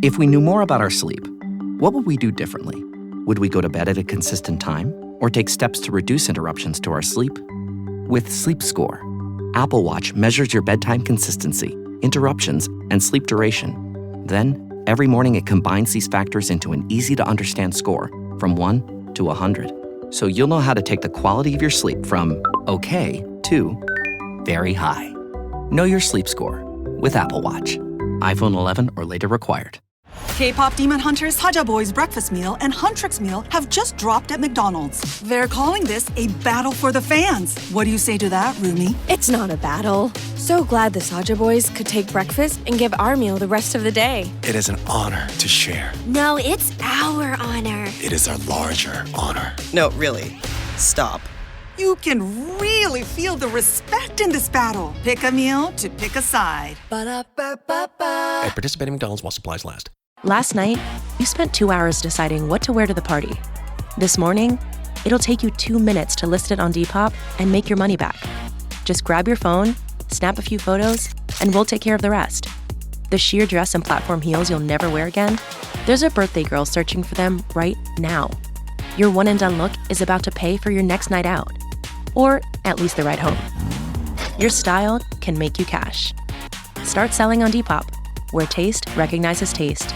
If we knew more about our sleep, what would we do differently? Would we go to bed at a consistent time or take steps to reduce interruptions to our sleep? With Sleep Score, Apple Watch measures your bedtime consistency, interruptions, and sleep duration. Then, every morning it combines these factors into an easy-to-understand score from 1 to 100. So you'll know how to take the quality of your sleep from okay to very high. Know your sleep score with Apple Watch. iPhone 11 or later required. K-pop demon hunters Saja Boy's breakfast meal and Huntrix meal have just dropped at McDonald's. They're calling this a battle for the fans. What do you say to that, Rumi? It's not a battle. So glad the Saja Boys could take breakfast and give our meal the rest of the day. It is an honor to share. No, it's our honor. It is our larger honor. No, really. Stop. You can really feel the respect in this battle. Pick a meal to pick a side. At participating McDonald's while supplies last. Last night, you spent 2 hours deciding what to wear to the party. This morning, it'll take you 2 minutes to list it on Depop and make your money back. Just grab your phone, snap a few photos, and we'll take care of the rest. The sheer dress and platform heels you'll never wear again? There's a birthday girl searching for them right now. Your one-and-done look is about to pay for your next night out. Or at least the ride home. Your style can make you cash. Start selling on Depop, where taste recognizes taste.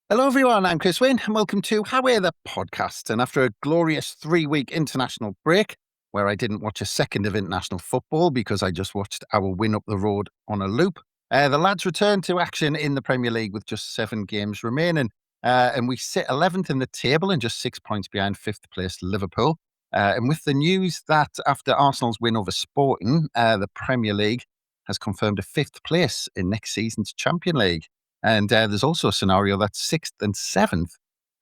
Hello everyone, I'm Chris Wynn and welcome to How We're the podcast. And after a glorious 3-week international break, where I didn't watch a second of international football because I just watched our win up the road on a loop, the lads returned to action in the Premier League with just 7 games remaining. And we sit 11th in the table and just 6 points behind 5th place Liverpool. And with the news that after Arsenal's win over Sporting, the Premier League has confirmed a 5th place in next season's Champions League. And there's also a scenario that 6th and 7th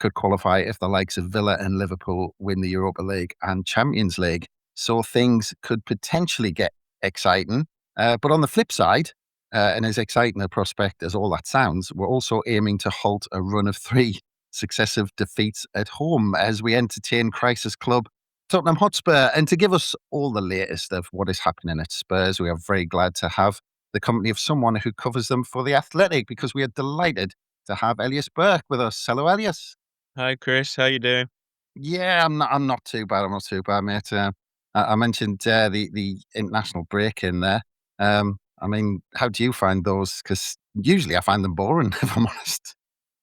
could qualify if the likes of Villa and Liverpool win the Europa League and Champions League. So things could potentially get exciting. But on the flip side, and as exciting a prospect as all that sounds, we're also aiming to halt a run of 3 successive defeats at home as we entertain crisis club Tottenham Hotspur. And to give us all the latest of what is happening at Spurs, we are very glad to have the company of someone who covers them for The Athletic, because we are delighted to have Elias Burke with us. Hello, Elias. Hi, Chris. How you doing? Yeah, I'm not too bad. I'm not too bad, mate. I mentioned the international break in there. I mean, how do you find those? Because usually I find them boring, if I'm honest.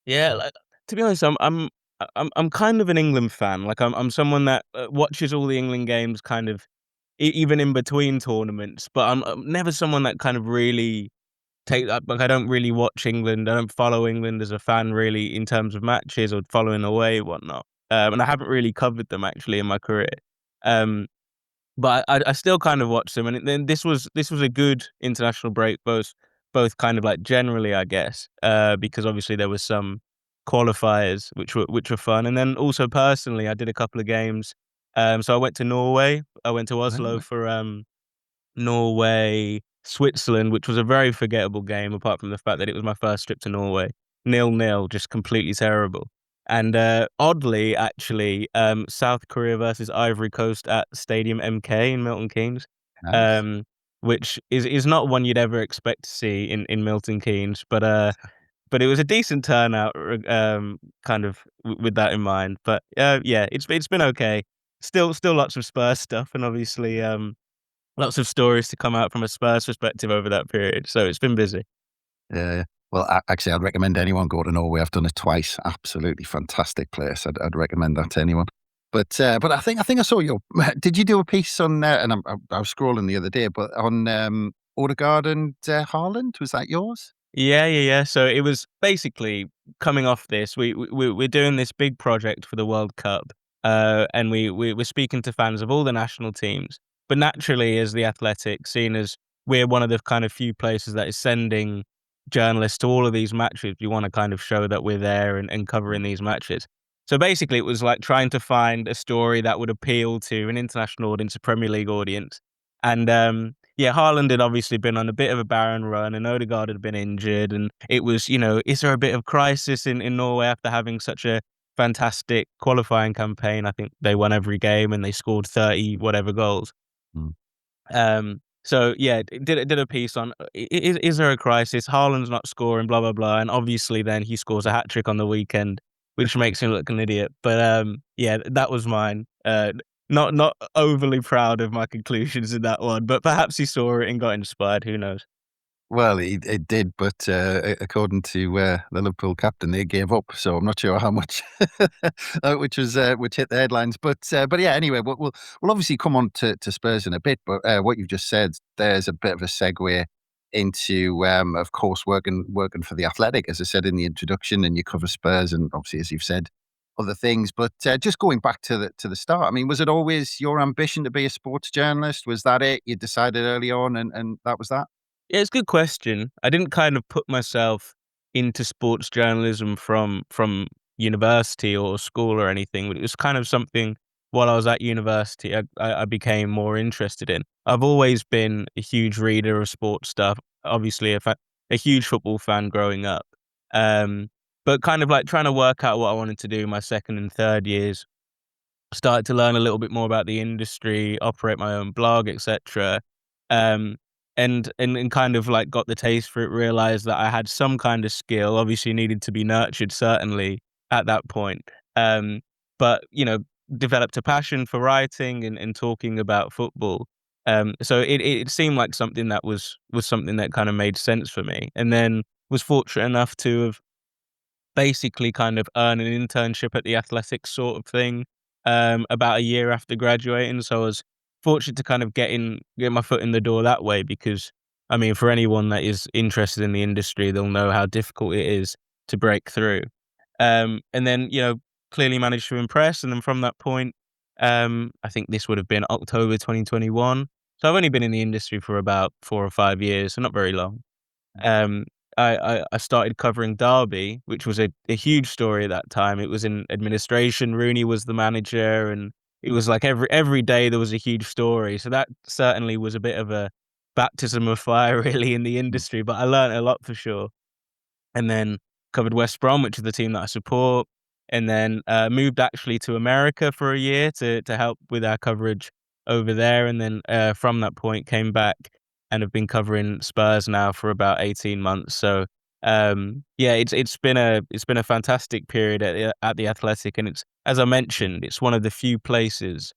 Yeah, to be honest, I'm kind of an England fan. I'm someone that watches all the England games, kind of even in between tournaments. But I'm never someone that kind of really I don't really watch England. I don't follow England as a fan really in terms of matches or following away whatnot. And I haven't really covered them actually in my career. But I still kind of watch them, and then this was a good international break, both kind of like generally, I guess, because obviously there was some qualifiers which were fun, and then also personally, I did a couple of games. So I went to Norway. I went to Oslo for Norway, Switzerland, which was a very forgettable game, apart from the fact that it was my first trip to Norway. 0-0, just completely terrible. And oddly, actually, South Korea versus Ivory Coast at Stadium MK in Milton Keynes, Nice. which is not one you'd ever expect to see in Milton Keynes, but it was a decent turnout, kind of with that in mind. But yeah, it's been okay. Still lots of Spurs stuff, and obviously lots of stories to come out from a Spurs perspective over that period. So it's been busy. Yeah. Well, actually, I'd recommend anyone go to Norway. I've done it twice. Absolutely fantastic place. I'd recommend that to anyone. But I think I saw your. Did you do a piece on? And I was scrolling the other day, but on Odegaard and Haaland, was that yours? Yeah. So it was basically coming off this. We're doing this big project for the World Cup, and we're speaking to fans of all the national teams. But naturally, as The Athletic, seen as we're one of the kind of few places that is sending journalists to all of these matches, we want to kind of show that we're there and covering these matches. So basically, it was like trying to find a story that would appeal to an international audience, a Premier League audience, And yeah, Haaland had obviously been on a bit of a barren run, and Odegaard had been injured, and it was, is there a bit of crisis in Norway after having such a fantastic qualifying campaign? I think they won every game and they scored 30 whatever goals. Mm. So yeah, did a piece on is there a crisis? Haaland's not scoring, blah blah blah, and obviously then he scores a hat trick on the weekend, which makes him look an idiot. But yeah, that was mine. Not overly proud of my conclusions in that one, but perhaps he saw it and got inspired. Who knows? Well, it did, but according to the Liverpool captain, they gave up. So I'm not sure how much, which hit the headlines. But yeah, anyway, we'll obviously come on to Spurs in a bit. But what you've just said, there's a bit of a segue into, of course, working for the Athletic, as I said in the introduction, and you cover Spurs, and obviously, as you've said, other things. But just going back to the start, I mean, was it always your ambition to be a sports journalist? Was that it? You decided early on, and that was that? Yeah, it's a good question. I didn't kind of put myself into sports journalism from university or school or anything, but it was kind of something while I was at university I became more interested in. I've always been a huge reader of sports stuff, obviously a huge football fan growing up. Um, but kind of like trying to work out what I wanted to do my second and third years, started to learn a little bit more about the industry, operate my own blog, etc. Um, and kind of like got the taste for it, realized that I had some kind of skill, obviously needed to be nurtured certainly at that point. Um, but, developed a passion for writing and talking about football. So it seemed like something that was something that kind of made sense for me. And then was fortunate enough to have basically kind of earn an internship at the Athletics sort of thing, about a year after graduating. So I was fortunate to kind of get my foot in the door that way because, I mean, for anyone that is interested in the industry, they'll know how difficult it is to break through. And then, clearly managed to impress. And then from that point, I think this would have been October 2021. So I've only been in the industry for about 4 or 5 years, so not very long. Um, I started covering Derby, which was a huge story at that time. It was in administration. Rooney was the manager, and it was like every day there was a huge story. So that certainly was a bit of a baptism of fire, really, in the industry. But I learned a lot for sure. And then covered West Brom, which is the team that I support, and then moved actually to America for a year to help with our coverage over there, and then from that point came back and have been covering Spurs now for about 18 months. So yeah, it's been a fantastic period at the Athletic, and it's, as I mentioned, it's one of the few places,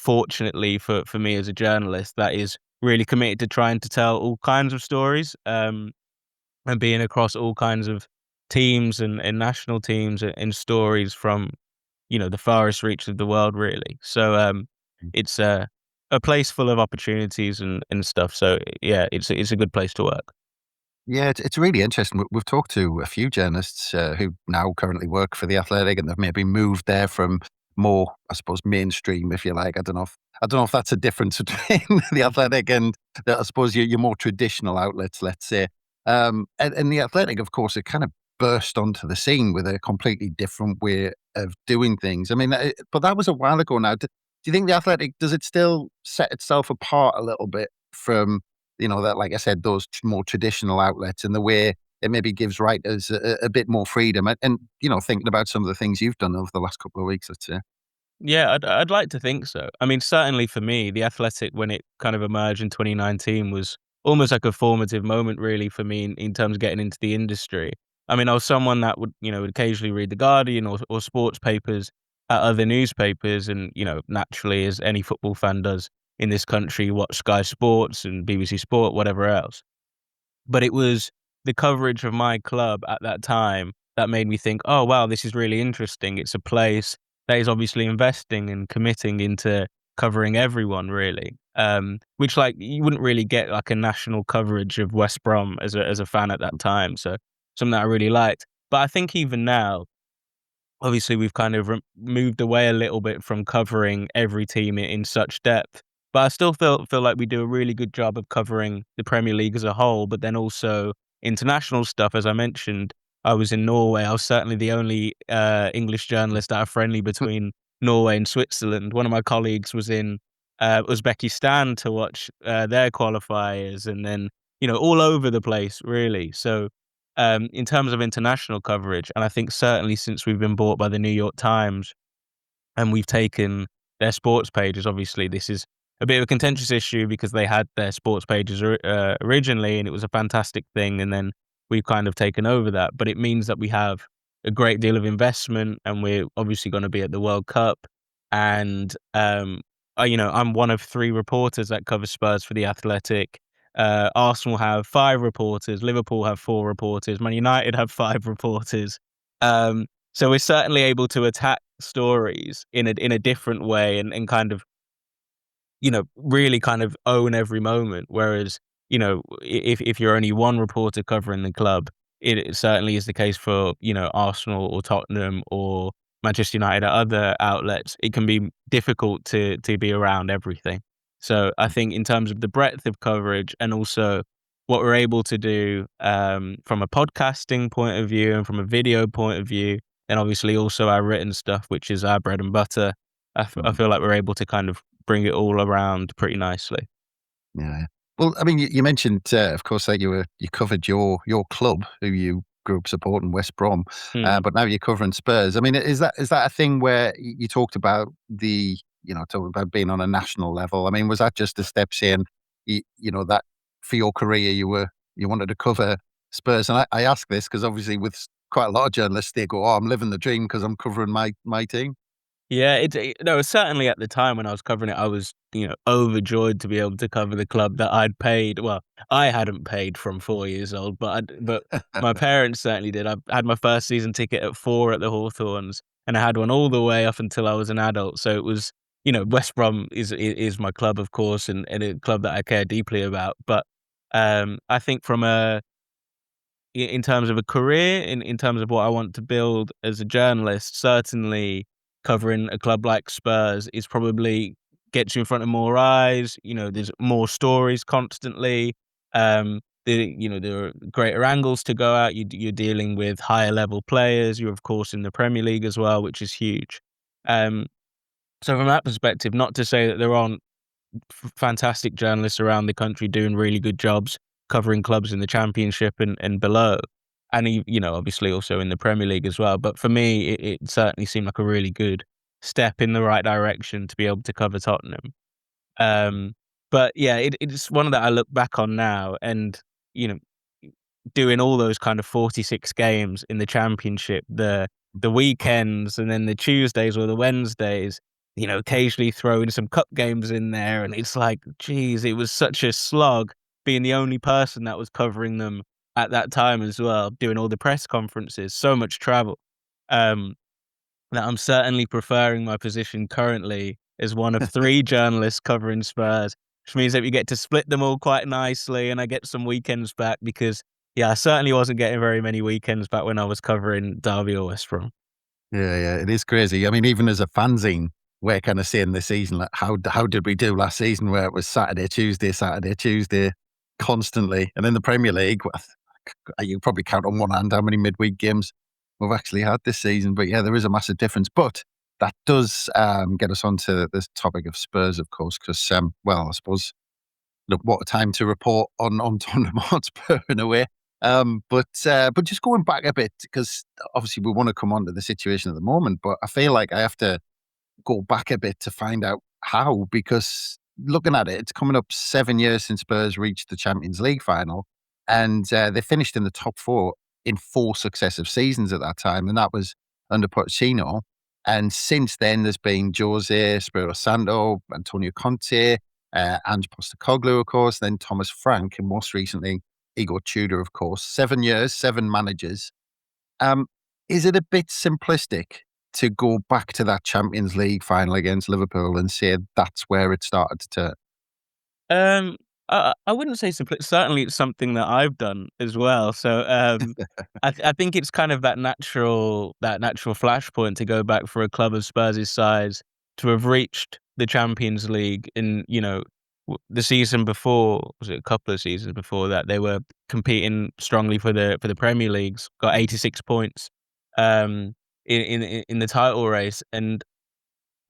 fortunately for me as a journalist, that is really committed to trying to tell all kinds of stories. And being across all kinds of teams and national teams and stories from, the farthest reach of the world, really. So, it's a place full of opportunities and stuff. So, yeah, it's a good place to work. Yeah, it's really interesting. We've talked to a few journalists who now currently work for the Athletic, and they've maybe moved there from more, I suppose, mainstream, if you like. I don't know if that's a difference between the Athletic and I suppose your more traditional outlets, let's say. And the Athletic, of course, it kind of burst onto the scene with a completely different way of doing things. I mean, but that was a while ago now. Do you think the Athletic, does it still set itself apart a little bit from, that, like I said, those more traditional outlets, and the way it maybe gives writers a bit more freedom and, thinking about some of the things you've done over the last couple of weeks, let's say? Yeah, I'd like to think so. I mean, certainly for me, The Athletic, when it kind of emerged in 2019, was almost like a formative moment, really, for me in terms of getting into the industry. I mean, I was someone that would occasionally read The Guardian or sports papers at other newspapers, and, naturally, as any football fan does in this country, watch Sky Sports and BBC Sport, whatever else. But it was the coverage of my club at that time that made me think, "Oh, wow, this is really interesting. It's a place that is obviously investing and committing into covering everyone, really." Which, like, you wouldn't really get, like, a national coverage of West Brom as a fan at that time, so something that I really liked. But I think even now, obviously, we've kind of moved away a little bit from covering every team in such depth, but I still feel like we do a really good job of covering the Premier League as a whole, but then also international stuff. As I mentioned, I was in Norway. I was certainly the only English journalist at a friendly between Norway and Switzerland. One of my colleagues was in Uzbekistan to watch their qualifiers, and then all over the place really. So in terms of international coverage, and I think certainly since we've been bought by the New York Times and we've taken their sports pages, obviously this is a bit of a contentious issue because they had their sports pages originally, and it was a fantastic thing, and then we've kind of taken over that. But it means that we have a great deal of investment, and we're obviously going to be at the World Cup. And I'm one of 3 reporters that cover Spurs for The Athletic. Arsenal have 5 reporters, Liverpool have 4 reporters, Man United have 5 reporters. So we're certainly able to attack stories in a different way, and kind of really kind of own every moment. Whereas, if you're only one reporter covering the club, it certainly is the case for, Arsenal or Tottenham or Manchester United or other outlets. It can be difficult to be around everything. So I think in terms of the breadth of coverage and also what we're able to do from a podcasting point of view and from a video point of view, and obviously also our written stuff, which is our bread and butter, I feel like we're able to kind of bring it all around pretty nicely. Yeah. Well, I mean, you mentioned, of course, that you covered your club, who you grew up supporting, West Brom, but now you're covering Spurs. I mean, is that a thing where you talked about talking about being on a national level? I mean, was that just a step saying, that for your career you wanted to cover Spurs? And I ask this because obviously with quite a lot of journalists, they go, "Oh, I'm living the dream because I'm covering my team." Yeah, no, certainly at the time when I was covering it, I was, overjoyed to be able to cover the club that I'd paid. Well, I hadn't paid from 4 years old, but my parents certainly did. I had my first season ticket at 4 at the Hawthorns, and I had one all the way up until I was an adult. So it was, West Brom is my club, of course, and a club that I care deeply about. But I think from in terms of a career, in terms of what I want to build as a journalist, certainly covering a club like Spurs is probably gets you in front of more eyes. There's more stories constantly. There are greater angles to go out. You're dealing with higher level players. You're of course in the Premier League as well, which is huge. Um, so from that perspective, not to say that there aren't fantastic journalists around the country doing really good jobs covering clubs in the Championship and below, and obviously also in the Premier League as well. But for me, it certainly seemed like a really good step in the right direction to be able to cover Tottenham. But yeah, it's one that I look back on now, and you know, doing all those kind of 46 games in the Championship, the weekends and then the Tuesdays or the Wednesdays, occasionally throwing some cup games in there, and it's like, geez, it was such a slog being the only person that was covering them at that time as well, doing all the press conferences, so much travel. Um, that I'm certainly preferring my position currently as one of 3 journalists covering Spurs, which means that we get to split them all quite nicely, and I get some weekends back because, yeah, I certainly wasn't getting very many weekends back when I was covering Derby or West Brom. Yeah, it is crazy. I mean, even as a fanzine, we're kind of saying this season, like, how did we do last season where it was Saturday, Tuesday, constantly? And in the Premier League, well, you probably count on one hand how many midweek games we've actually had this season. But yeah, there is a massive difference. But that does get us onto this topic of Spurs, of course, because, well, I suppose, look, what a time to report on Tottenham Hotspur in a way. But just going back a bit, because obviously we want to come on to the situation at the moment, but I feel like I have to go back a bit to find out how, because looking at it, it's coming up 7 years since Spurs reached the Champions League final, and they finished in the top 4 in 4 successive seasons at that time, and that was under Pochettino. And since then, there's been Jose, Espirito Santo, Antonio Conte, Ange Postecoglou, of course, then Thomas Frank, and most recently, Igor Tudor, of course. 7 years, 7 managers. Is it a bit simplistic to go back to that Champions League final against Liverpool and say that's where it started to turn? I wouldn't say certainly it's something that I've done as well. So, I think it's kind of that natural flashpoint to go back for a club of Spurs' size to have reached the Champions League in, the season before, was it a couple of seasons before that, they were competing strongly for the Premier Leagues, got 86 points, in the title race. And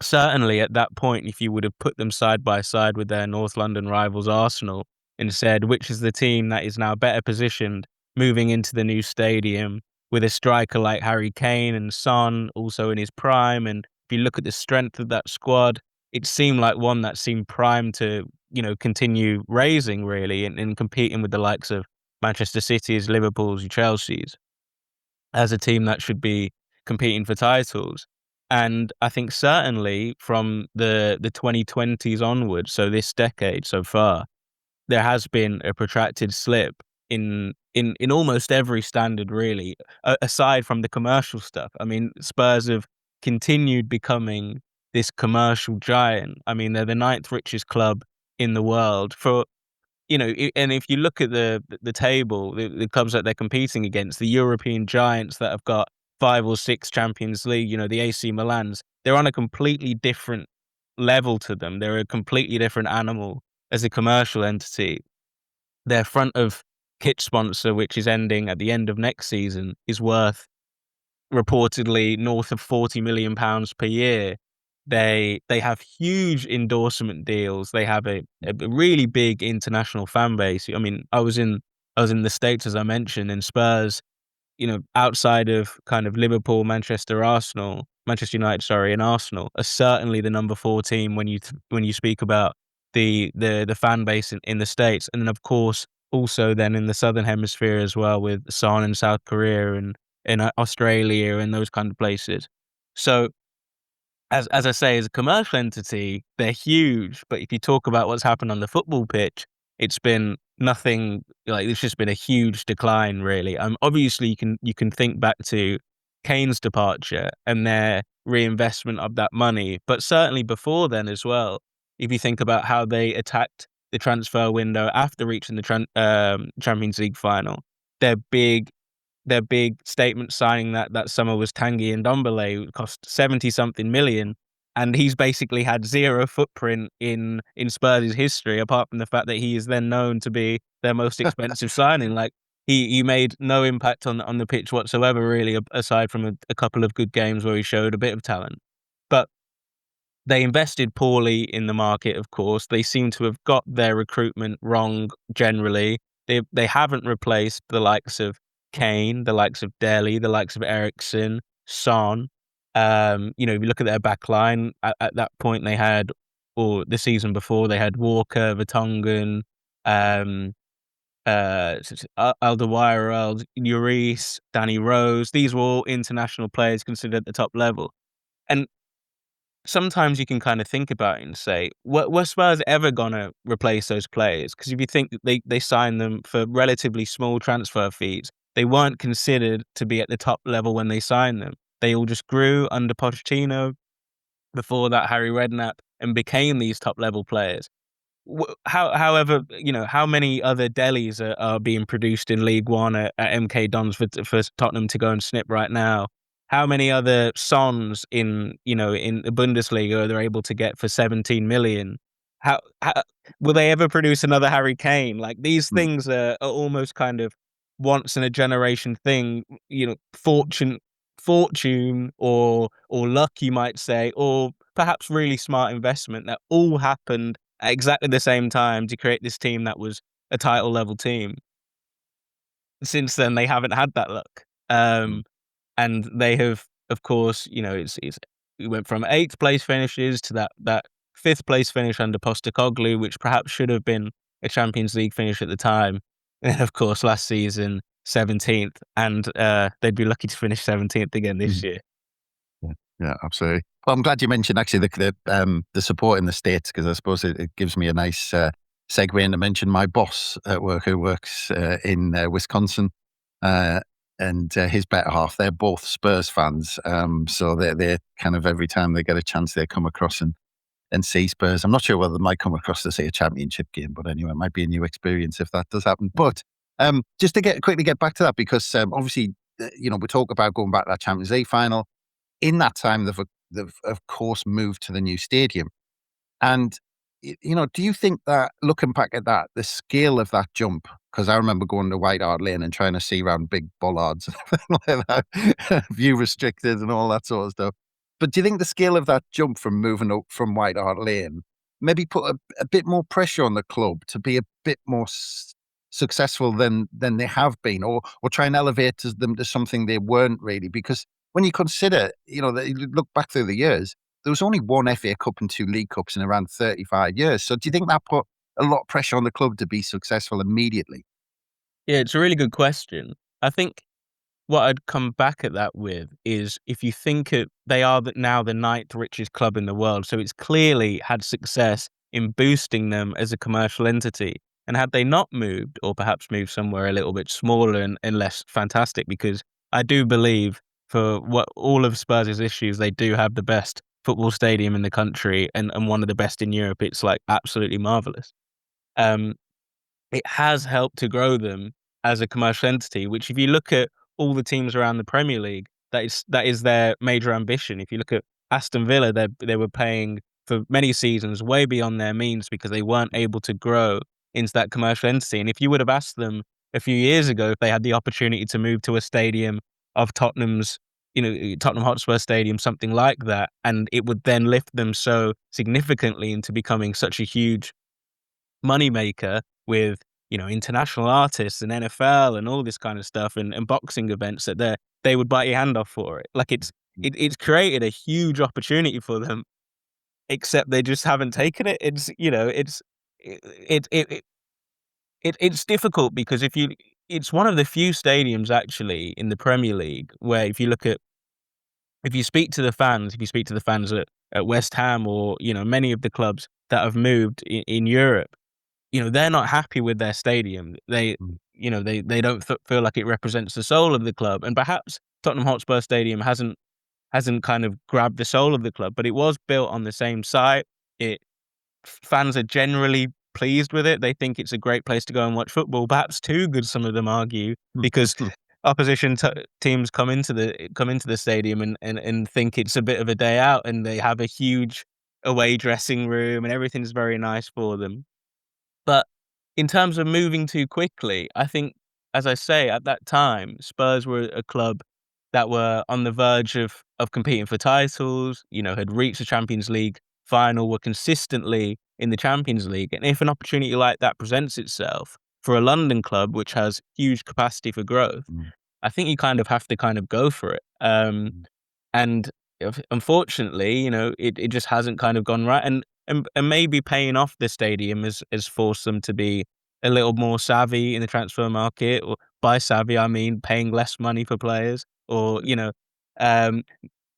certainly at that point, if you would have put them side by side with their North London rivals Arsenal and said, which is the team that is now better positioned moving into the new stadium with a striker like Harry Kane and Son also in his prime, and if you look at the strength of that squad, it seemed like one that seemed primed to, continue raising really and competing with the likes of Manchester City's, Liverpool's, Chelsea's as a team that should be competing for titles. And I think certainly from the 2020s onwards, so this decade so far, there has been a protracted slip in almost every standard really, aside from the commercial stuff. I mean, Spurs have continued becoming this commercial giant. I mean, they're the ninth richest club in the world for and if you look at the table, the clubs that they're competing against, the European giants that have got 5 or 6 Champions League, the AC Milans, they're on a completely different level to them. They're a completely different animal as a commercial entity. Their front of kit sponsor, which is ending at the end of next season, is worth reportedly north of £40 million per year. They have huge endorsement deals. They have a really big international fan base. I mean, I was in the States, as I mentioned, and Spurs, outside of kind of Liverpool, Manchester United, sorry, and Arsenal, are certainly the number 4 team when you speak about the fan base in the States. And then of course also then in the Southern Hemisphere as well, with Son in South Korea and in Australia and those kind of places. So as I say, as a commercial entity, they're huge. But if you talk about what's happened on the football pitch, it's been nothing. Like, it's just been a huge decline, really. Obviously, you can think back to Kane's departure and their reinvestment of that money, but certainly before then as well. If you think about how they attacked the transfer window after reaching the Champions League final, their big statement signing that summer was Tanguy Ndombele, who cost 70-something million, and he's basically had zero footprint in Spurs' history, apart from the fact that he is then known to be their most expensive signing. Like, he made no impact on the pitch whatsoever, really, aside from a couple of good games where he showed a bit of talent. But they invested poorly in the market, of course. They seem to have got their recruitment wrong generally. They haven't replaced the likes of Kane, the likes of Dele, the likes of Eriksen, Son. If you look at their back line, at that point they had, or the season before, they had Walker, Vertonghen, Alderweireld, Lloris, Danny Rose. These were all international players considered at the top level. And sometimes you can kind of think about it and say, were Spurs ever going to replace those players? Because if you think that they signed them for relatively small transfer fees, they weren't considered to be at the top level when they signed them. They all just grew under Pochettino, before that Harry Redknapp, and became these top level players. However, how many other Delis are being produced in League One at MK Dons for Tottenham to go and snip right now? How many other Sons in the Bundesliga are they able to get for 17 million? How will they ever produce another Harry Kane? Like, these things are almost kind of once in a generation thing. Fortune or luck, you might say, or perhaps really smart investment that all happened at exactly the same time to create this team that was a title level team. Since then, they haven't had that luck. And they have, of course, we went from 8th place finishes to that 5th place finish under Postecoglou, which perhaps should have been a Champions League finish at the time. And of course, last season, 17th, and they'd be lucky to finish 17th again this year. Yeah, absolutely. Well, I'm glad you mentioned actually the support in the States, because I suppose it gives me a nice segue in to mention my boss at work, who works in Wisconsin, and his better half. They're both Spurs fans, so they're kind of, every time they get a chance, they come across and see Spurs. I'm not sure whether they might come across to see a championship game, but anyway, it might be a new experience if that does happen. But just to quickly get back to that, because obviously, we talk about going back to that Champions League final. In that time, they've of course moved to the new stadium. And, do you think that, looking back at that, the scale of that jump, because I remember going to White Hart Lane and trying to see around big bollards and like that, view restricted and all that sort of stuff. But do you think the scale of that jump from moving up from White Hart Lane maybe put a bit more pressure on the club to be a bit more successful than they have been, or try and elevate them to something they weren't really? Because when you consider, you look back through the years, there was only one FA Cup and 2 League Cups in around 35 years. So do you think that put a lot of pressure on the club to be successful immediately? Yeah, it's a really good question. I think what I'd come back at that with is, if you think they are now the 9th richest club in the world, so it's clearly had success in boosting them as a commercial entity. And had they not moved, or perhaps moved somewhere a little bit smaller and less fantastic, because I do believe, for what all of Spurs' issues, they do have the best football stadium in the country and one of the best in Europe. It's like absolutely marvelous. Um, it has helped to grow them as a commercial entity, which, if you look at all the teams around the Premier League, that is their major ambition. If you look at Aston Villa, they were paying for many seasons way beyond their means because they weren't able to grow into that commercial entity. And if you would have asked them a few years ago if they had the opportunity to move to a stadium of Tottenham's, Tottenham Hotspur Stadium, something like that, and it would then lift them so significantly into becoming such a huge moneymaker with, international artists and NFL and all this kind of stuff, and boxing events, that they would bite your hand off for it. Like, it's created a huge opportunity for them, except they just haven't taken it. It's difficult because it's one of the few stadiums actually in the Premier League where, if you speak to the fans at West Ham, or many of the clubs that have moved in Europe, they're not happy with their stadium. They don't feel like it represents the soul of the club. And perhaps Tottenham Hotspur Stadium hasn't kind of grabbed the soul of the club, but it was built on the same site. Fans are generally pleased with it. They think it's a great place to go and watch football. Perhaps too good, some of them argue, because opposition teams come into the stadium and think it's a bit of a day out, and they have a huge away dressing room and everything's very nice for them. But in terms of moving too quickly, I think, as I say, at that time, Spurs were a club that were on the verge of competing for titles, had reached the Champions League final, were consistently in the Champions League. And if an opportunity like that presents itself for a London club, which has huge capacity for growth, I think you kind of have to kind of go for it. And unfortunately, it just hasn't kind of gone right. And maybe paying off the stadium has forced them to be a little more savvy in the transfer market. Or by savvy, I mean paying less money for players, or,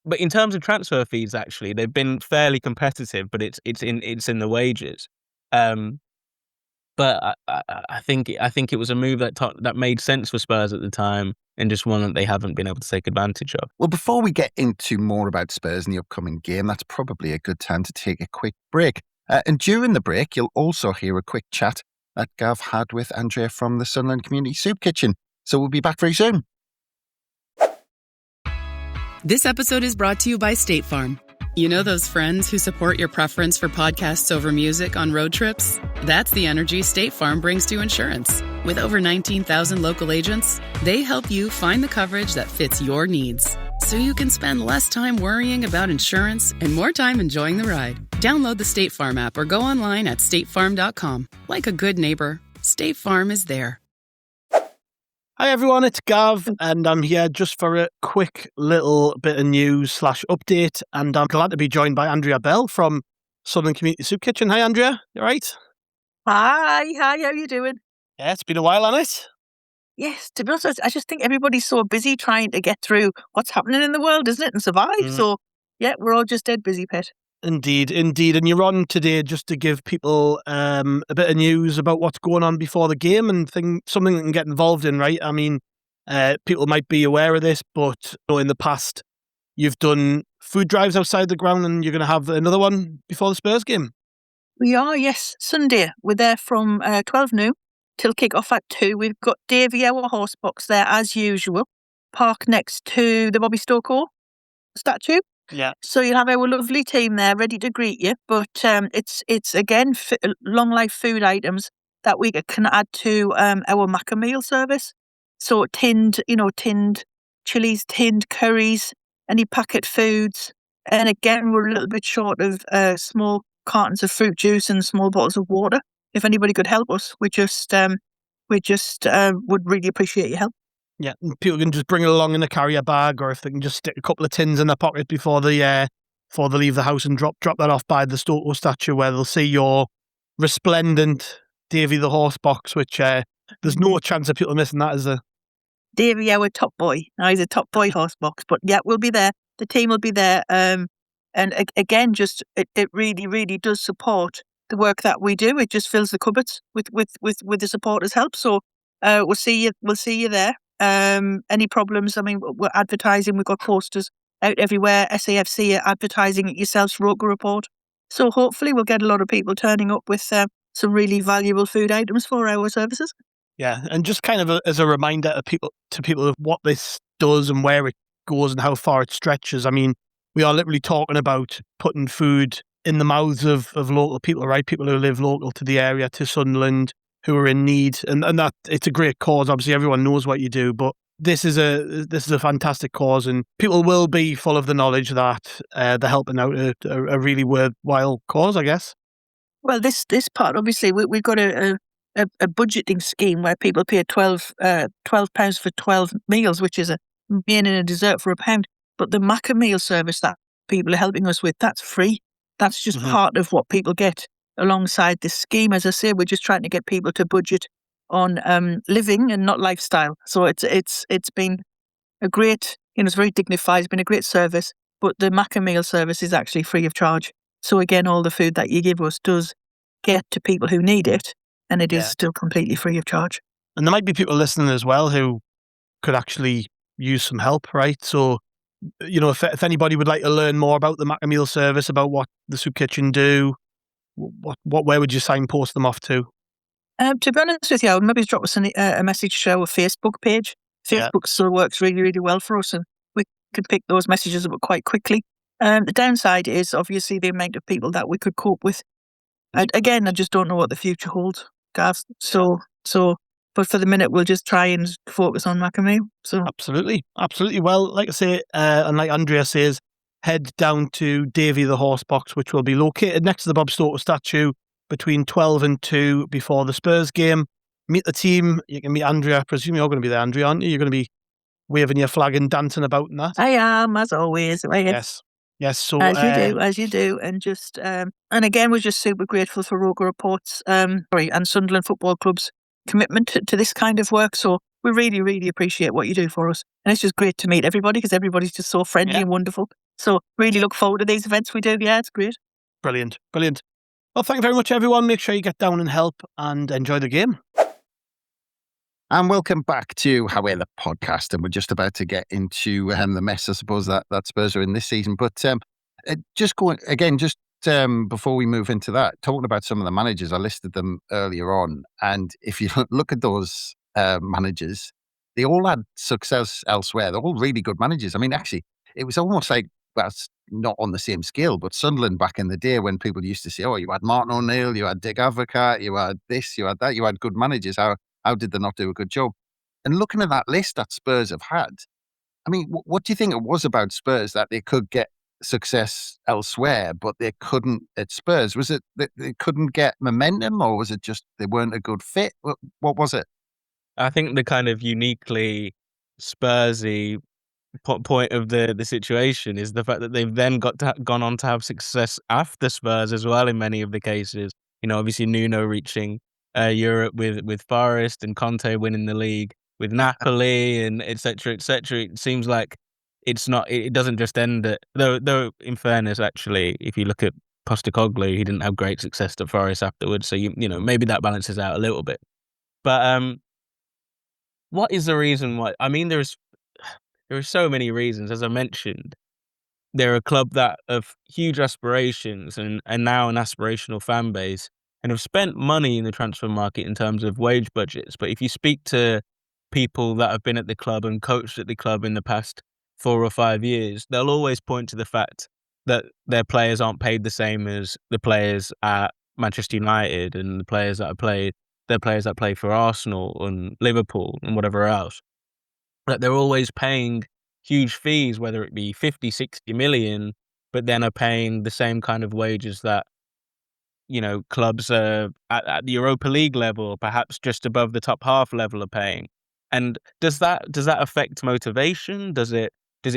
but in terms of transfer fees, actually, they've been fairly competitive, but it's in the wages. But I think it was a move that made sense for Spurs at the time, and just one that they haven't been able to take advantage of. Well, before we get into more about Spurs and the upcoming game, that's probably a good time to take a quick break. And during the break, you'll also hear a quick chat that Gav had with Andrea from the Sunderland Community Soup Kitchen. So we'll be back very soon. This episode is brought to you by State Farm. You know those friends who support your preference for podcasts over music on road trips? That's the energy State Farm brings to insurance. With over 19,000 local agents, they help you find the coverage that fits your needs, so you can spend less time worrying about insurance and more time enjoying the ride. Download the State Farm app or go online at statefarm.com. Like a good neighbor, State Farm is there. Hi everyone, it's Gav, and I'm here just for a quick little bit of news / update, and I'm glad to be joined by Andrea Bell from Sunderland Community Soup Kitchen. Hi Andrea, you right? Hi, how you doing? Yeah, it's been a while, hasn't it? Yes, to be honest, I just think everybody's so busy trying to get through what's happening in the world, isn't it, and survive. So, yeah, we're all just dead busy, Pet. Indeed. And you're on today just to give people a bit of news about what's going on before the game and something they can get involved in, right? I mean, people might be aware of this, but in the past, you've done food drives outside the ground, and you're going to have another one before the Spurs game. We are, yes. Sunday, we're there from 12 noon till kick-off at 2. We've got Davy, our horse box, there as usual, parked next to the Bobby Stokoe statue. Yeah. So you'll have our lovely team there ready to greet you. But it's again long life food items that we can add to our Macca meal service. So tinned chilies, tinned curries, any packet foods, And again, we're a little bit short of small cartons of fruit juice and small bottles of water. If anybody could help us, we just would really appreciate your help. Yeah, and people can just bring it along in a carrier bag, or if they can just stick a couple of tins in their pocket before they leave the house and drop that off by the Stokoe statue, where they'll see your resplendent Davy the horse box, which there's no chance of people missing that, is there? Davy, our top boy. Now he's a top boy horse box, but yeah, we'll be there. The team will be there. And again, just it really, really does support the work that we do. It just fills the cupboards with the supporters' help. So we'll see you there. Any problems? I mean, we're advertising. We've got posters out everywhere. SAFC are advertising it yourselves, Roker Report. So hopefully we'll get a lot of people turning up with some really valuable food items for our services. Yeah, and just kind of as a reminder to people of what this does and where it goes and how far it stretches. I mean, we are literally talking about putting food in the mouths of local people, right? People who live local to the area, to Sunderland, who are in need, and that it's a great cause. Obviously, everyone knows what you do, but this is a fantastic cause, and people will be full of the knowledge that they're helping out a really worthwhile cause, I guess. Well, this part, obviously, we've got a budgeting scheme where people pay £12 for 12 meals, which is a main and a dessert for £1. But the Macca meal service that people are helping us with, that's free. That's just part of what people get alongside this scheme. As I say, we're just trying to get people to budget on living and not lifestyle. So it's been a great, it's very dignified. It's been a great service. But the Macca meal service is actually free of charge. So again, all the food that you give us does get to people who need it, and it is still completely free of charge. And there might be people listening as well who could actually use some help, right? So, if anybody would like to learn more about the Macca meal service, about what the Soup Kitchen do, where would you signpost them off to? To be honest with you, I would maybe drop us a message to our Facebook page. Facebook still works really, really well for us, and we can pick those messages up quite quickly. The downside is obviously the amount of people that we could cope with. Again, I just don't know what the future holds, Gav. So, but for the minute, we'll just try and focus on Macca meal. So Absolutely. Well, like I say, and like Andrea says, head down to Davy the horse box, which will be located next to the Bob Stokoe statue between 12 and 2 before the Spurs game. Meet the team. You can meet Andrea. I presume you're going to be there, Andrea, aren't you? You're going to be waving your flag and dancing about and that. I am, as always. Right? Yes. So as you do, and just and again, we're just super grateful for Roker Reports, and Sunderland Football Club's commitment to this kind of work. So we really, really appreciate what you do for us, and it's just great to meet everybody because everybody's just so friendly and wonderful. So really look forward to these events we do. Yeah, it's great. Brilliant. Well, thank you very much, everyone. Make sure you get down and help and enjoy the game. And welcome back to However the podcast. And we're just about to get into the mess, I suppose, that Spurs are in this season. But just going again, before we move into that, talking about some of the managers, I listed them earlier on. And if you look at those managers, they all had success elsewhere. They're all really good managers. I mean, actually, it was almost like, well, it's not on the same scale, but Sunderland back in the day when people used to say, oh, you had Martin O'Neill, you had Dick Advocat, you had this, you had that, you had good managers. How did they not do a good job? And looking at that list that Spurs have had, I mean, what do you think it was about Spurs that they could get success elsewhere, but they couldn't at Spurs? Was it that they couldn't get momentum, or was it just they weren't a good fit? What was it? I think the kind of uniquely Spursy point of the situation is the fact that they've then gone on to have success after Spurs as well in many of the cases. Obviously Nuno reaching Europe with Forest, and Conte winning the league with Napoli, and etc. It seems like it doesn't just end at, though in fairness, actually, if you look at Postecoglou, he didn't have great success at Forest afterwards, so maybe that balances out a little bit. But what is the reason why? I mean, there are so many reasons. As I mentioned, they're a club that have huge aspirations and now an aspirational fan base, and have spent money in the transfer market in terms of wage budgets. But if you speak to people that have been at the club and coached at the club in the past 4 or 5 years, they'll always point to the fact that their players aren't paid the same as the players at Manchester United and the players that play for Arsenal and Liverpool and whatever else. That they're always paying huge fees, whether it be 50, 60 million but then are paying the same kind of wages that, clubs at the Europa League level, perhaps just above the top half level, are paying. And does that affect motivation? Does it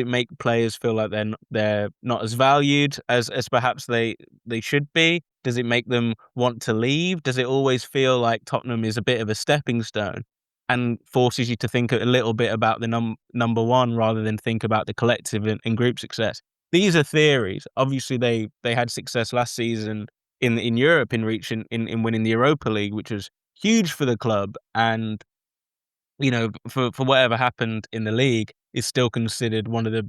make players feel like they're not as valued as perhaps they should be? Does it make them want to leave? Does it always feel like Tottenham is a bit of a stepping stone and forces you to think a little bit about the number one rather than think about the collective and group success? These are theories. Obviously, they had success last season in Europe in winning the Europa League, which was huge for the club, and for whatever happened in the league, is still considered one of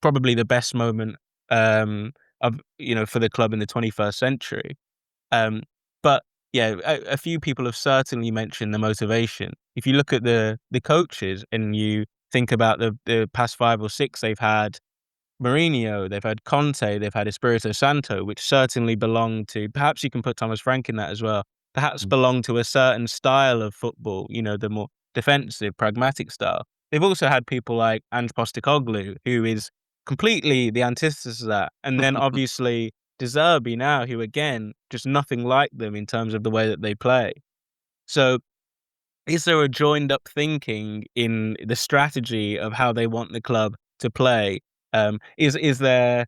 probably the best moment of for the club in the 21st century. But yeah, a few people have certainly mentioned the motivation. If you look at the coaches and you think about the past 5 or 6 they've had, Mourinho, they've had Conte, they've had Espirito Santo, which certainly belong to, perhaps you can put Thomas Frank in that as well, perhaps belong to a certain style of football, the more defensive, pragmatic style. They've also had people like Ange Postecoglou, who is completely the antithesis of that. And then obviously De Zerbi now, who again, just nothing like them in terms of the way that they play. So is there a joined up thinking in the strategy of how they want the club to play? Is there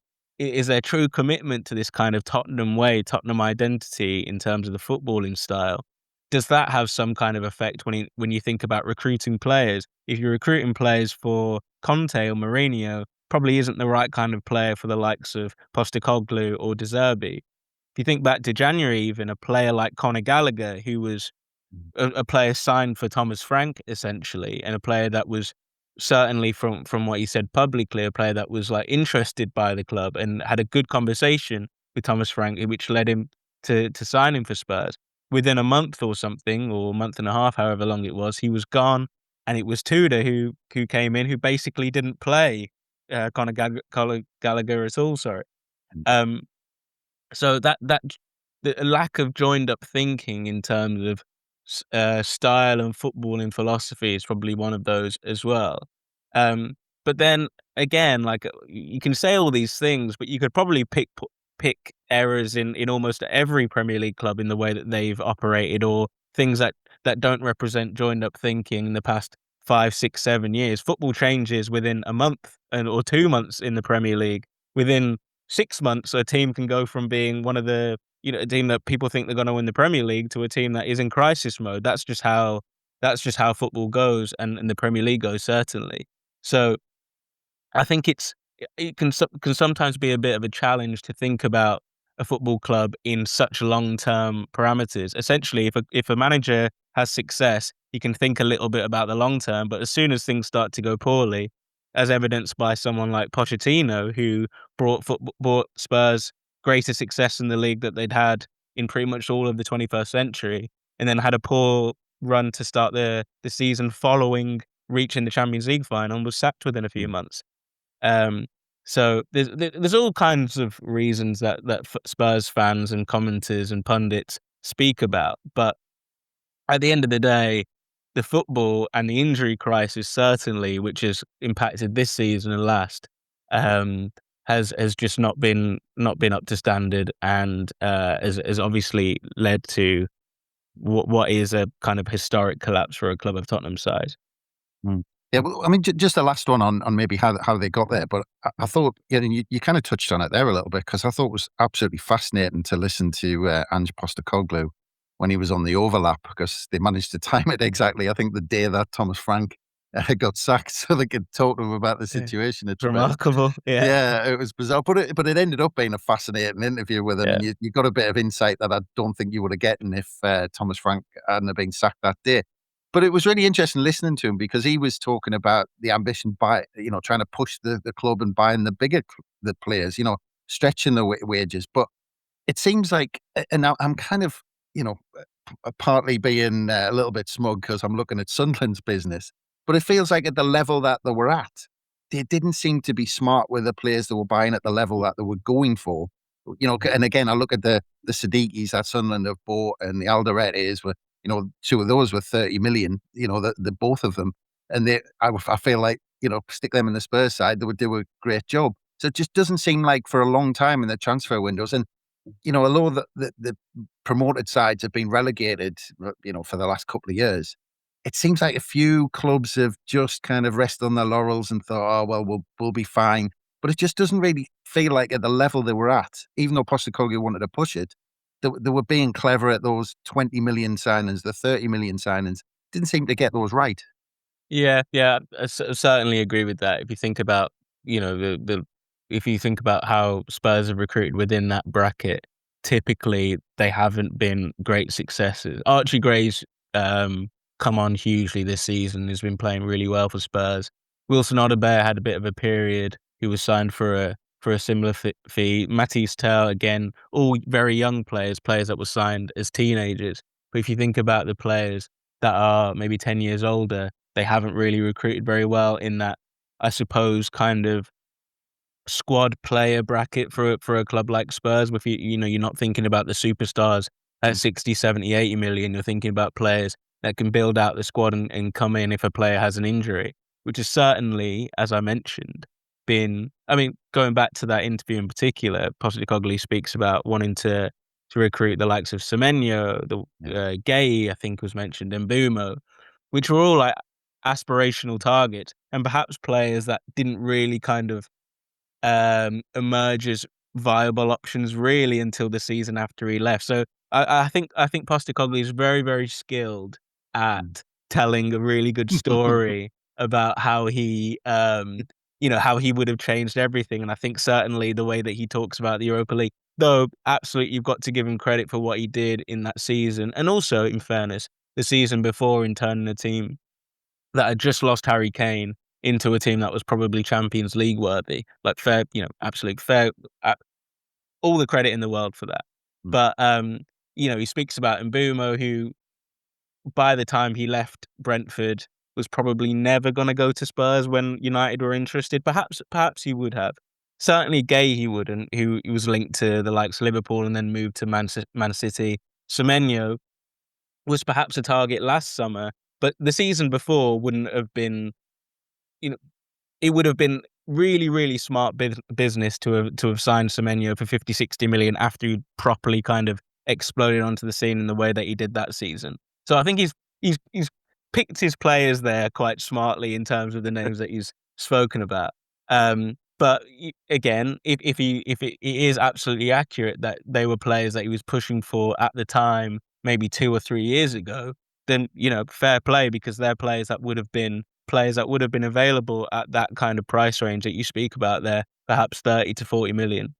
true commitment to this kind of Tottenham way, Tottenham identity in terms of the footballing style? Does that have some kind of effect when you think about recruiting players? If you're recruiting players for Conte or Mourinho, probably isn't the right kind of player for the likes of Postecoglou or De Zerbi. If you think back to January, even a player like Conor Gallagher, who was a player signed for Thomas Frank, essentially, and a player that was certainly from what he said publicly, a player that was like interested by the club and had a good conversation with Thomas Frank, which led him to sign him for Spurs. Within a month or something, or a month and a half, however long it was, he was gone, and it was Tudor who came in, who basically didn't play Conor Gallagher at all. Sorry. So that the lack of joined up thinking in terms of style and footballing philosophy is probably one of those as well. But then again, like you can say all these things, but you could probably pick errors in almost every Premier League club in the way that they've operated, or things that don't represent joined up thinking in the past 5, 6, 7 years. Football changes within a month or 2 months in the Premier League. Within 6 months, a team can go from being one of the a team that people think they're going to win the Premier League to a team that is in crisis mode. That's just how football goes, and the Premier League goes, certainly. So I think it can sometimes be a bit of a challenge to think about a football club in such long-term parameters. Essentially, if a manager has success, he can think a little bit about the long term, but as soon as things start to go poorly, as evidenced by someone like Pochettino, who brought Spurs greater success in the league that they'd had in pretty much all of the 21st century, and then had a poor run to start the season following reaching the Champions League final, and was sacked within a few months. So there's all kinds of reasons that Spurs fans and commenters and pundits speak about, but at the end of the day, the football and the injury crisis, certainly, which has impacted this season and last, has just not been up to standard, and has obviously led to what is a kind of historic collapse for a club of Tottenham's size. Yeah, well, I mean, just the last one on maybe how they got there, but I thought, you kind of touched on it there a little bit, because I thought it was absolutely fascinating to listen to Ange Postecoglou when he was on the overlap, because they managed to time it exactly, I think, the day that Thomas Frank got sacked, so they could talk to him about the situation. It's remarkable. Yeah, it was bizarre, but it ended up being a fascinating interview with him. Yeah. And you got a bit of insight that I don't think you would have gotten if Thomas Frank hadn't have been sacked that day. But it was really interesting listening to him, because he was talking about the ambition by, trying to push the club and buying the players, stretching the wages. But it seems like, and now I'm kind of, partly being a little bit smug because I'm looking at Sunderland's business, but it feels like at the level that they were at, they didn't seem to be smart with the players they were buying at the level that they were going for. And again, I look at the Siddiquis that Sunderland have bought, and the Alderetes were, two of those were 30 million, the both of them. And I feel like, stick them in the Spurs side, they would do a great job. So it just doesn't seem like for a long time in the transfer windows. And, although the promoted sides have been relegated, for the last couple of years, it seems like a few clubs have just kind of rested on their laurels and thought, oh, well, we'll be fine. But it just doesn't really feel like at the level they were at, even though Postecoglou wanted to push it, they were being clever at those 20 million signings, the 30 million signings. Didn't seem to get those right. Yeah, I certainly agree with that. If you think about, if you think about how Spurs have recruited within that bracket, typically they haven't been great successes. Archie Gray's come on hugely this season. Has been playing really well for Spurs. Wilson Odobert had a bit of a period. He was signed for a similar fee. Matisse Tel, again, all very young players that were signed as teenagers. But if you think about the players that are maybe 10 years older, they haven't really recruited very well in that, I suppose, kind of squad player bracket for a club like Spurs. If you're not thinking about the superstars at 60, 70, 80 million, you're thinking about players that can build out the squad and come in if a player has an injury, which is certainly, as I mentioned, going back to that interview in particular, Postecoglou speaks about wanting to recruit the likes of Semenyo, Gay, I think was mentioned, and Mbumo, which were all like aspirational targets, and perhaps players that didn't really kind of emerge as viable options really until the season after he left. So I think Postecoglou is very, very skilled at telling a really good story about how he how he would have changed everything. And I think certainly the way that he talks about the Europa League, though absolutely you've got to give him credit for what he did in that season, and also, in fairness, the season before in turning a team that had just lost Harry Kane into a team that was probably Champions League worthy. Like fair, absolute fair, all the credit in the world for that. But he speaks about Mbumo, who by the time he left Brentford was probably never going to go to Spurs when United were interested. Perhaps he would have. Certainly Gay he wouldn't, who was linked to the likes of Liverpool and then moved to Man City. Semenyo was perhaps a target last summer, but the season before wouldn't have been, it would have been really, really smart business to have signed Semenyo for 50, 60 million after he properly kind of exploded onto the scene in the way that he did that season. So I think he's picked his players there quite smartly in terms of the names that he's spoken about. But again, if it is absolutely accurate that they were players that he was pushing for at the time, maybe 2 or 3 years ago, then fair play, because they're players that would have been available at that kind of price range that you speak about there, perhaps 30 to 40 million,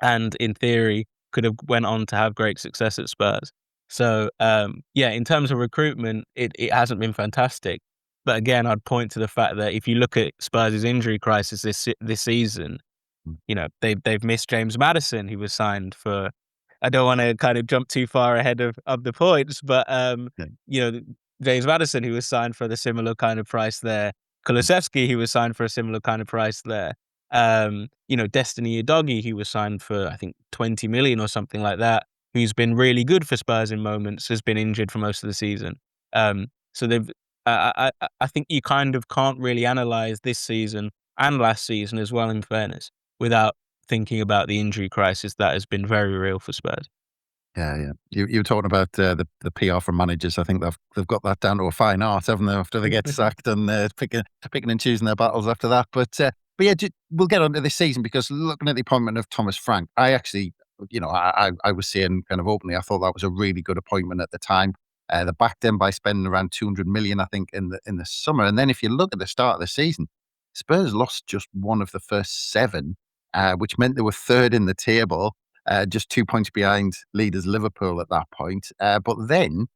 and in theory could have went on to have great success at Spurs. So in terms of recruitment, it hasn't been fantastic. But again, I'd point to the fact that if you look at Spurs' injury crisis this season, they've missed James Maddison, who was signed for. I don't want to kind of jump too far ahead of the points, but James Maddison, who was signed for the similar kind of price there. Kulusevski, who was signed for a similar kind of price there. Destiny Udogie, who was signed for, I think, 20 million or something like that, who's been really good for Spurs in moments, has been injured for most of the season. So they've. I think you kind of can't really analyze this season and last season as well, in fairness, without thinking about the injury crisis that has been very real for Spurs. Yeah. You were talking about the PR from managers. I think they've got that down to a fine art, haven't they? After they get sacked and picking and choosing their battles after that. But yeah, we'll get on to this season, because looking at the appointment of Thomas Frank, I actually, I was saying kind of openly, I thought that was a really good appointment at the time. They backed him by spending around 200 million, I think, in the summer. And then if you look at the start of the season, Spurs lost just one of the first 7, which meant they were third in the table. Just 2 points behind leaders Liverpool at that point. But then,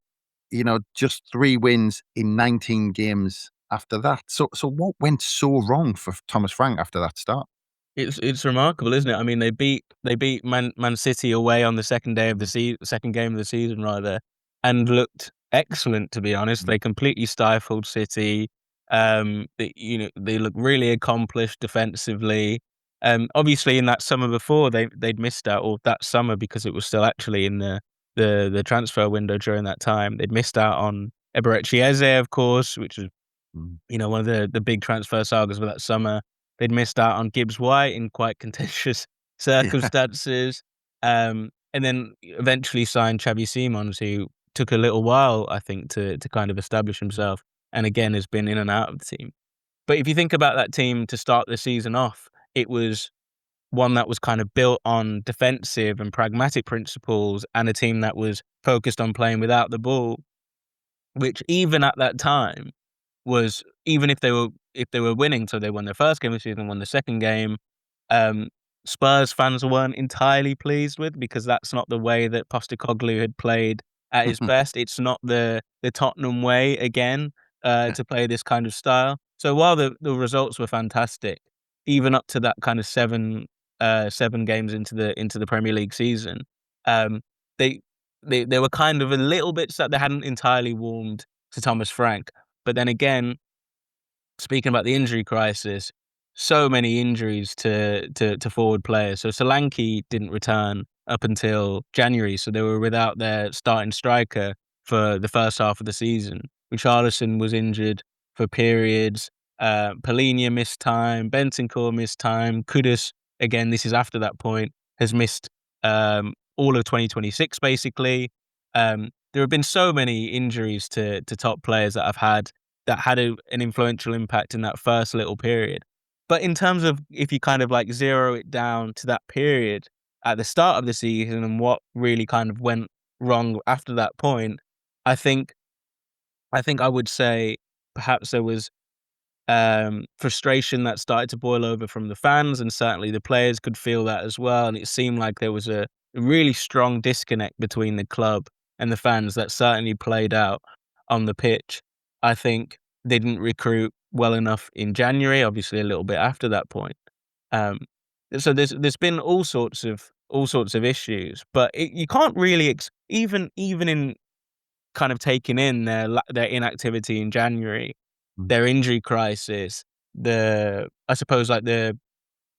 just 3 wins in 19 games after that. So what went so wrong for Thomas Frank after that start? It's remarkable, isn't it? I mean, they beat Man City away on the second game of the season rather, and looked excellent, to be honest. They completely stifled City. They look really accomplished defensively. Obviously, in that summer before, they'd missed out, or that summer, because it was still actually in the transfer window during that time. They'd missed out on Eberechi Eze, of course, which was one of the big transfer sagas of that summer. They'd missed out on Gibbs White in quite contentious circumstances, and then eventually signed Xavi Simons, who took a little while, I think, to kind of establish himself, and again has been in and out of the team. But if you think about that team to start the season off, it was one that was kind of built on defensive and pragmatic principles, and a team that was focused on playing without the ball, which even at that time was, even if they were winning, so they won their first game of the season, won the second game, um, Spurs fans weren't entirely pleased with, because that's not the way that Postecoglou had played at his best. It's not the Tottenham way again to play this kind of style. So while the results were fantastic, even up to that kind of seven games into the Premier League season, they they were kind of a little bit sad they hadn't entirely warmed to Thomas Frank. But then again, speaking about the injury crisis, so many injuries to forward players. So Solanke didn't return up until January, so they were without their starting striker for the first half of the season. Richarlison was injured for periods. Palhinha missed time. Bentancur missed time. Kudus, again, this is after that point, has missed all of 2026, basically. There have been so many injuries to top players that had an influential impact in that first little period. But in terms of, if you kind of like zero it down to that period at the start of the season and what really kind of went wrong after that point, I think I would say perhaps there was frustration that started to boil over from the fans, and certainly the players could feel that as well. And it seemed like there was a really strong disconnect between the club and the fans that certainly played out on the pitch. I think they didn't recruit well enough in January, obviously a little bit after that point. So there's been all sorts of issues, but you can't really even in kind of taking in their inactivity in January, their injury crisis, I suppose like the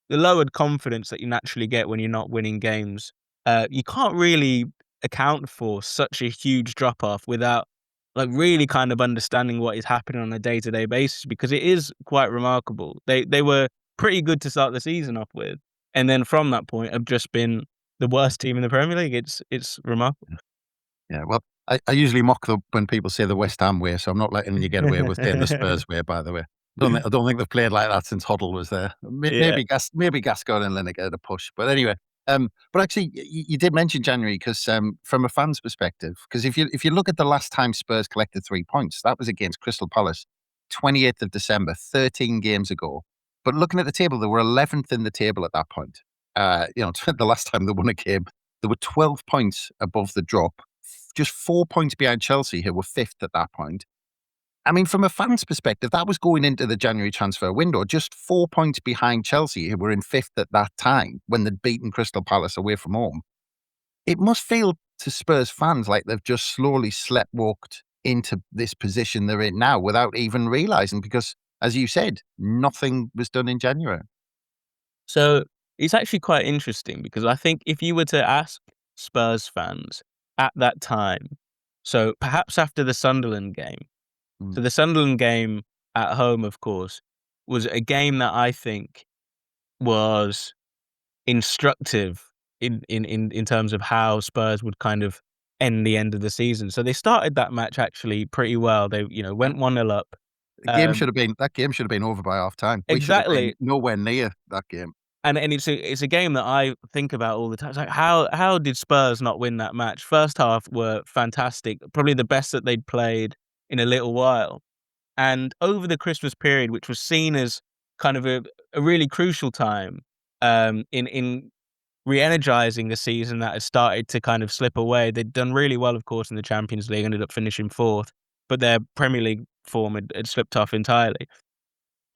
lowered confidence that you naturally get when you're not winning games. You can't really account for such a huge drop off without like really kind of understanding what is happening on a day-to-day basis, because it is quite remarkable. They were pretty good to start the season off with, and then from that point have just been the worst team in the Premier League. It's remarkable. Yeah, well, I usually mock when people say the West Ham way, so I'm not letting you get away with saying the Spurs way, by the way. I don't think they've played like that since Hoddle was there. Maybe Gascoigne and Lineker had a push. But anyway, but actually, you did mention January, because from a fan's perspective, because if you look at the last time Spurs collected 3 points, that was against Crystal Palace, 28th of December, 13 games ago. But looking at the table, they were 11th in the table at that point. The last time they won a game, they were 12 points above the drop, just 4 points behind Chelsea, who were 5th at that point. I mean, from a fan's perspective, that was going into the January transfer window, just 4 points behind Chelsea, who were in 5th at that time when they'd beaten Crystal Palace away from home. It must feel to Spurs fans like they've just slowly sleptwalked into this position they're in now without even realising, because, as you said, nothing was done in January. So it's actually quite interesting, because I think if you were to ask Spurs fans at that time, so perhaps after the Sunderland game, so the Sunderland game at home, of course, was a game that I think was instructive in terms of how Spurs would kind of end the end of the season. So they started that match actually pretty well. They went 1-0 up. That game should have been over by half time. Exactly, nowhere near that game. And it's a game that I think about all the time. It's like, how did Spurs not win that match? First half were fantastic, probably the best that they'd played in a little while. And over the Christmas period, which was seen as kind of a really crucial time in re-energizing a season that had started to kind of slip away. They'd done really well, of course, in the Champions League, ended up finishing 4th, but their Premier League form had slipped off entirely.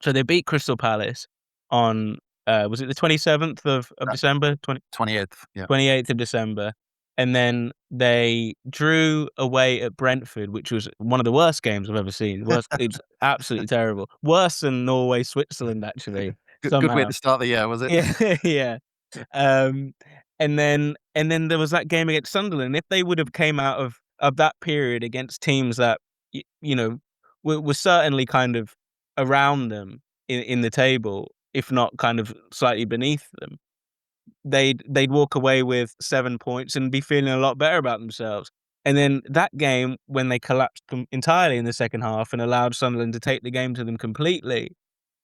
So they beat Crystal Palace on, was it the 27th of December? 28th, yeah. 28th of December. And then they drew away at Brentford, which was one of the worst games I've ever seen. It's absolutely terrible. Worse than Norway, Switzerland, actually. Good way to start the year, was it? Yeah. And then there was that game against Sunderland. If they would have came out of that period against teams that were certainly kind of around them in the table, if not kind of slightly beneath them, they'd walk away with 7 points and be feeling a lot better about themselves. And then that game, when they collapsed entirely in the second half and allowed Sunderland to take the game to them completely,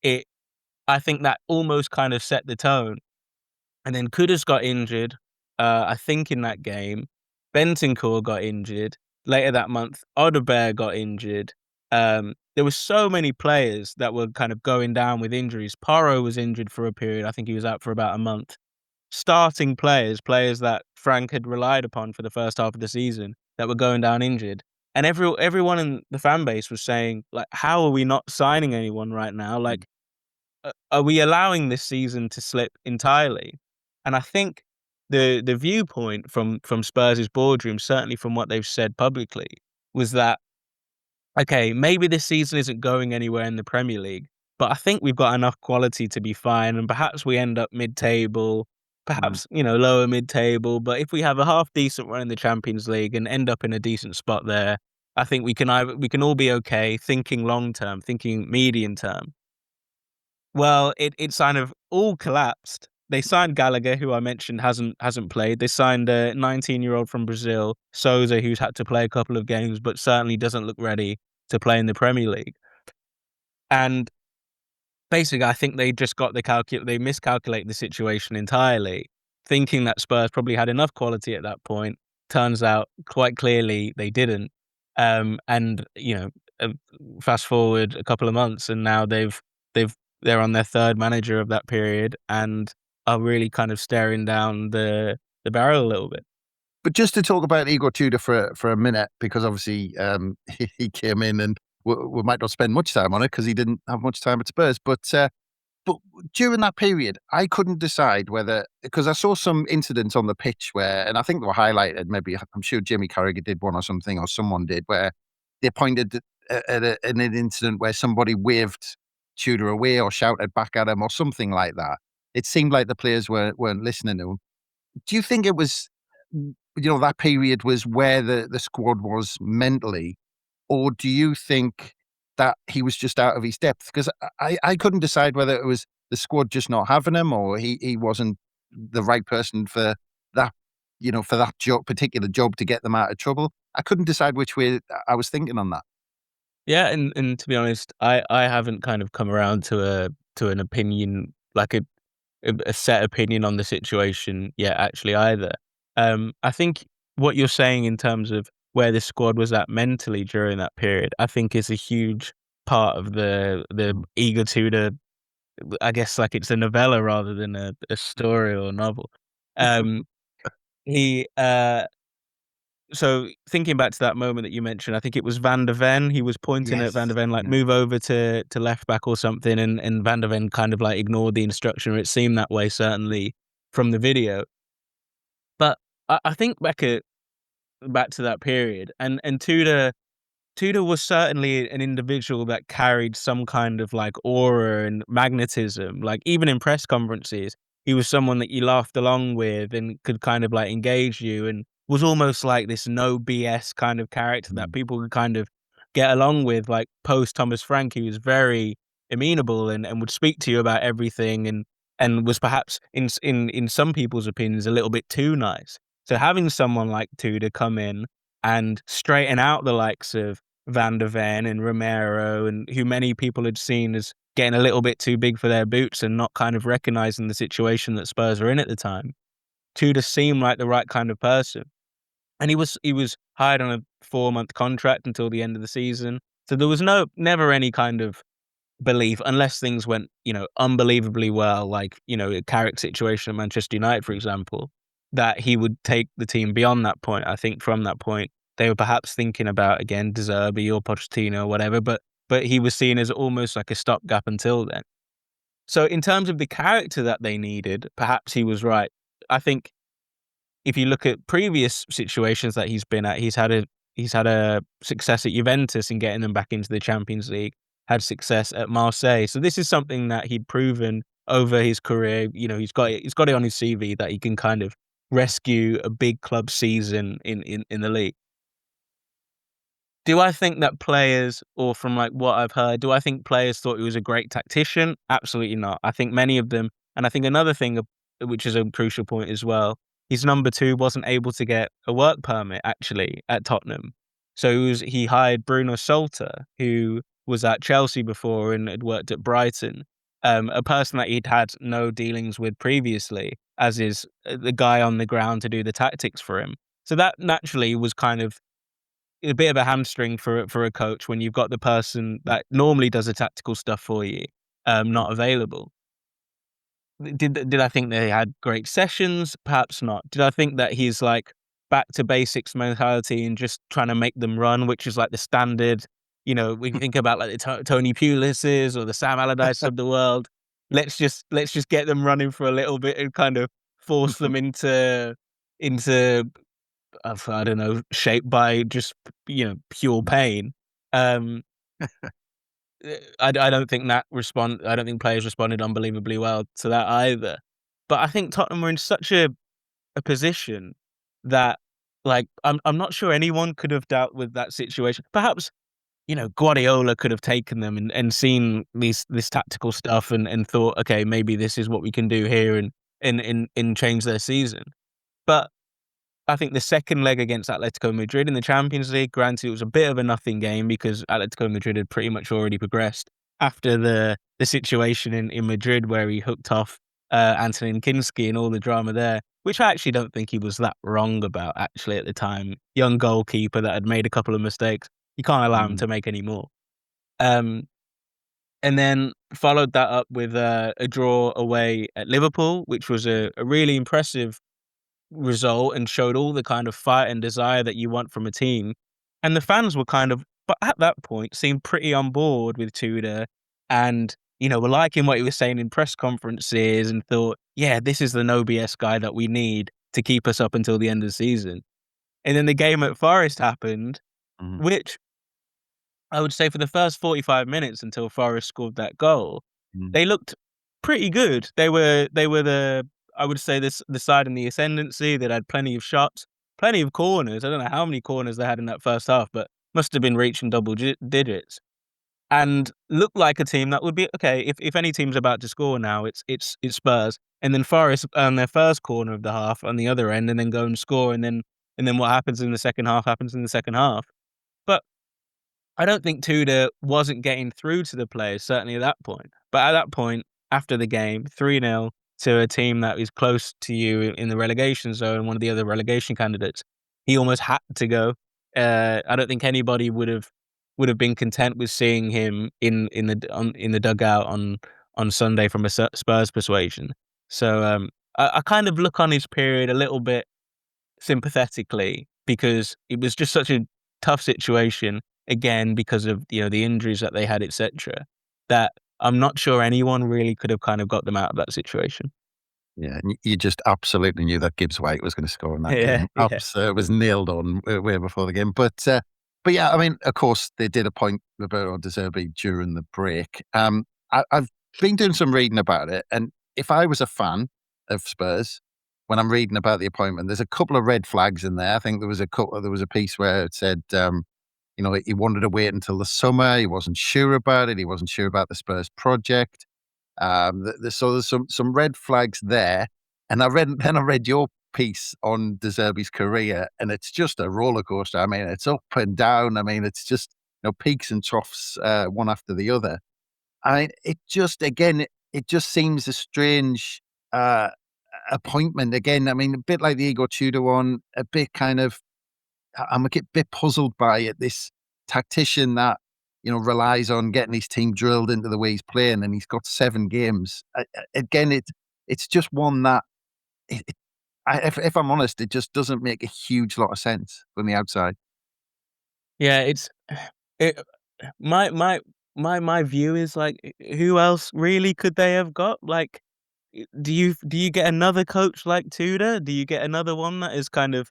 I think that almost kind of set the tone. And then Kudus got injured, I think in that game. Bentancur got injured. Later that month, Odebear got injured. There were so many players that were kind of going down with injuries. Porro was injured for a period. I think he was out for about a month. Starting players that Frank had relied upon for the first half of the season, that were going down injured. And everyone in the fan base was saying, like, how are we not signing anyone right now? Like, are we allowing this season to slip entirely? And I think the viewpoint from Spurs' boardroom, certainly from what they've said publicly, was that, okay, maybe this season isn't going anywhere in the Premier League, but I think we've got enough quality to be fine, and perhaps we end up mid-table, perhaps, lower mid-table, but if we have a half-decent run in the Champions League and end up in a decent spot there, I think we can all be okay, thinking long-term, thinking medium-term. Well, it kind of all collapsed. They signed Gallagher, who I mentioned hasn't played. They signed a 19-year-old from Brazil, Souza, who's had to play a couple of games, but certainly doesn't look ready to play in the Premier League. And basically, I think they just they miscalculated the situation entirely, thinking that Spurs probably had enough quality at that point. Turns out, quite clearly, they didn't. And fast forward a couple of months, and now they're on their third manager of that period and are really kind of staring down the barrel a little bit. But just to talk about Igor Tudor for a minute, because obviously he came in and we might not spend much time on it because he didn't have much time at Spurs. But during that period, I couldn't decide whether, because I saw some incidents on the pitch where, and I think they were highlighted, maybe I'm sure Jimmy Carragher did one or something, or someone did, where they pointed at an incident where somebody waved Tudor away or shouted back at him or something like that. It seemed like the players weren't listening to him. Do you think it was, that period was where the squad was mentally, or do you think that he was just out of his depth? Because I couldn't decide whether it was the squad just not having him or he wasn't the right person for that, for that particular job to get them out of trouble. I couldn't decide which way I was thinking on that. Yeah, and to be honest, I haven't kind of come around to an opinion, like a set opinion on the situation yet, actually, either. I think what you're saying in terms of where the squad was at mentally during that period, I think is a huge part of the Igor Tudor. I guess like it's a novella rather than a story or a novel. He So thinking back to that moment that you mentioned, I think it was Van der Ven. He was pointing at Van der Ven, like, move over to left back or something, and Van der Ven kind of like ignored the instruction, or it seemed that way, certainly from the video. But I think back to that period, and Tudor was certainly an individual that carried some kind of like aura and magnetism. Like, even in press conferences, he was someone that you laughed along with and could kind of like engage you, and was almost like this no BS kind of character that people could kind of get along with. Like, post Thomas Frank, he was very amenable and would speak to you about everything, and was perhaps in some people's opinions a little bit too nice. So having someone like Tudor come in and straighten out the likes of Van der Ven and Romero, and who many people had seen as getting a little bit too big for their boots and not kind of recognizing the situation that Spurs were in at the time, Tudor seemed like the right kind of person. And he was hired on a 4-month contract until the end of the season. So there was never any kind of belief, unless things went, unbelievably well, like, a Carrick situation at Manchester United, for example, that he would take the team beyond that point. I think from that point, they were perhaps thinking about, again, Zerbi or Pochettino or whatever, but he was seen as almost like a stopgap until then. So in terms of the character that they needed, perhaps he was right. I think if you look at previous situations that he's been at, he's had a success at Juventus in getting them back into the Champions League, had success at Marseille. So this is something that he'd proven over his career. He's got it on his CV that he can kind of rescue a big club season in the league. Do I think that players, or from like what I've heard, do I think players thought he was a great tactician? Absolutely not. I think many of them, and I think another thing, which is a crucial point as well, his number two wasn't able to get a work permit actually at Tottenham. So he hired Bruno Solter, who was at Chelsea before and had worked at Brighton, a person that he'd had no dealings with previously, as is the guy on the ground to do the tactics for him. So that naturally was kind of a bit of a hamstring for a coach when you've got the person that normally does the tactical stuff for you, not available. Did I think they had great sessions? Perhaps not. Did I think that he's like back to basics mentality and just trying to make them run, which is like the standard, when you think about like the Tony Pulis's or the Sam Allardyce of the world, let's just get them running for a little bit and kind of force them into I don't know, shaped by just, pure pain. Um, I don't think I don't think players responded unbelievably well to that either. But I think Tottenham were in such a position that, like, I'm not sure anyone could have dealt with that situation. Perhaps, Guardiola could have taken them and seen this tactical stuff and thought, okay, maybe this is what we can do here and change their season. But I think the second leg against Atletico Madrid in the Champions League, granted, it was a bit of a nothing game because Atletico Madrid had pretty much already progressed after the situation in Madrid where he hooked off Antonin Kinski and all the drama there, which I actually don't think he was that wrong about, actually, at the time. Young goalkeeper that had made a couple of mistakes. You can't allow him to make any more. And then followed that up with a draw away at Liverpool, which was a really impressive result and showed all the kind of fight and desire that you want from a team. And the fans were but at that point, seemed pretty on board with Tudor and, were liking what he was saying in press conferences and thought, yeah, this is the no BS guy that we need to keep us up until the end of the season. And then the game at Forest happened, which I would say for the first 45 minutes until Forest scored that goal, they looked pretty good. They were I would say the side in the ascendancy that had plenty of shots, plenty of corners. I don't know how many corners they had in that first half, but must have been reaching double digits. And looked like a team that would be okay if any team's about to score now. It's Spurs, and then Forest on their first corner of the half on the other end, and then go and score, and then what happens in the second half happens in the second half. But I don't think Tudor wasn't getting through to the players, certainly at that point. But at that point, after the game, 3-0 to a team that is close to you in the relegation zone, one of the other relegation candidates, he almost had to go. I don't think anybody would have been content with seeing him in the dugout on Sunday from a Spurs persuasion. So I kind of look on his period a little bit sympathetically because it was just such a tough situation, again, because of the injuries that they had, etc., that I'm not sure anyone really could have kind of got them out of that situation. Yeah, and you just absolutely knew that Gibbs White was going to score in that game. It was nailed on way before the game. But yeah, I mean, of course, they did appoint Roberto De Zerbi during the break. I've been doing some reading about it, and if I was a fan of Spurs, when I'm reading about the appointment, there's a couple of red flags in there. I think there was a piece where it said, he wanted to wait until the summer. He wasn't sure about it. He wasn't sure about the Spurs project. So there's some red flags there. And I read your piece on De Zerbi's career, and it's just a roller coaster. I mean, it's up and down. I mean, it's just peaks and troughs, one after the other. It just seems a strange appointment again. I mean, a bit like the Igor Tudor one, a bit kind of. I'm a bit puzzled by it. This tactician that relies on getting his team drilled into the way he's playing, and he's got 7 games. Again, it's just one that, if I'm honest, it just doesn't make a huge lot of sense from the outside. Yeah, my view is like, who else really could they have got? Like, do you get another coach like Tudor? Do you get another one that is kind of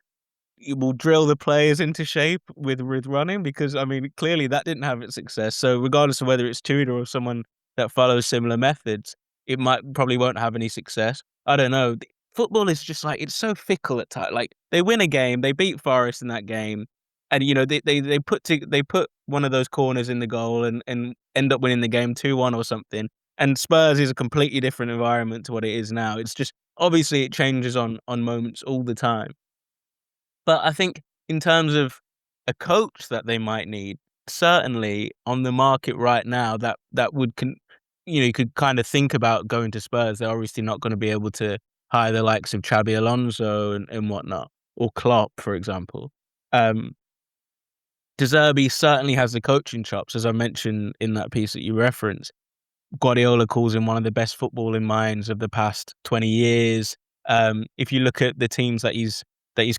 will drill the players into shape with running? Because I mean, clearly that didn't have its success. So regardless of whether it's Tudor or someone that follows similar methods, it probably won't have any success. I don't know. Football is just like, it's so fickle at times. Like, they win a game, they beat Forest in that game, And they put one of those corners in the goal and end up winning the game 2-1 or something. And Spurs is a completely different environment to what it is now. It's just obviously it changes on moments all the time. But I think in terms of a coach that they might need, certainly on the market right now, that would you could kind of think about going to Spurs. They're obviously not going to be able to hire the likes of Xabi Alonso and whatnot, or Klopp, for example. De Zerbi certainly has the coaching chops, as I mentioned in that piece that you referenced. Guardiola calls him one of the best footballing minds of the past 20 years. If you look at the teams that he's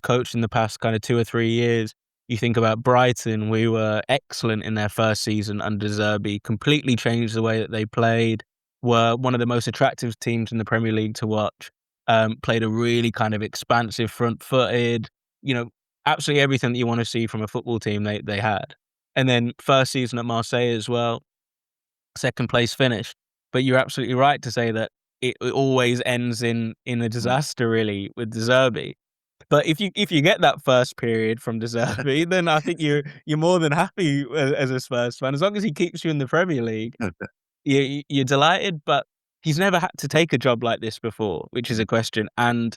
coached in the past kind of 2 or 3 years, you think about Brighton, we were excellent in their first season under Zerbi, completely changed the way that they played, were one of the most attractive teams in the Premier League to watch, played a really kind of expansive, front-footed, absolutely everything that you want to see from a football team they had. And then first season at Marseille as well, second place finish. But you're absolutely right to say that it always ends in a disaster, really, with De Zerbi. But if you get that first period from De Zerbi, then I think you're more than happy as a Spurs fan. As long as he keeps you in the Premier League, you're delighted. But he's never had to take a job like this before, which is a question. And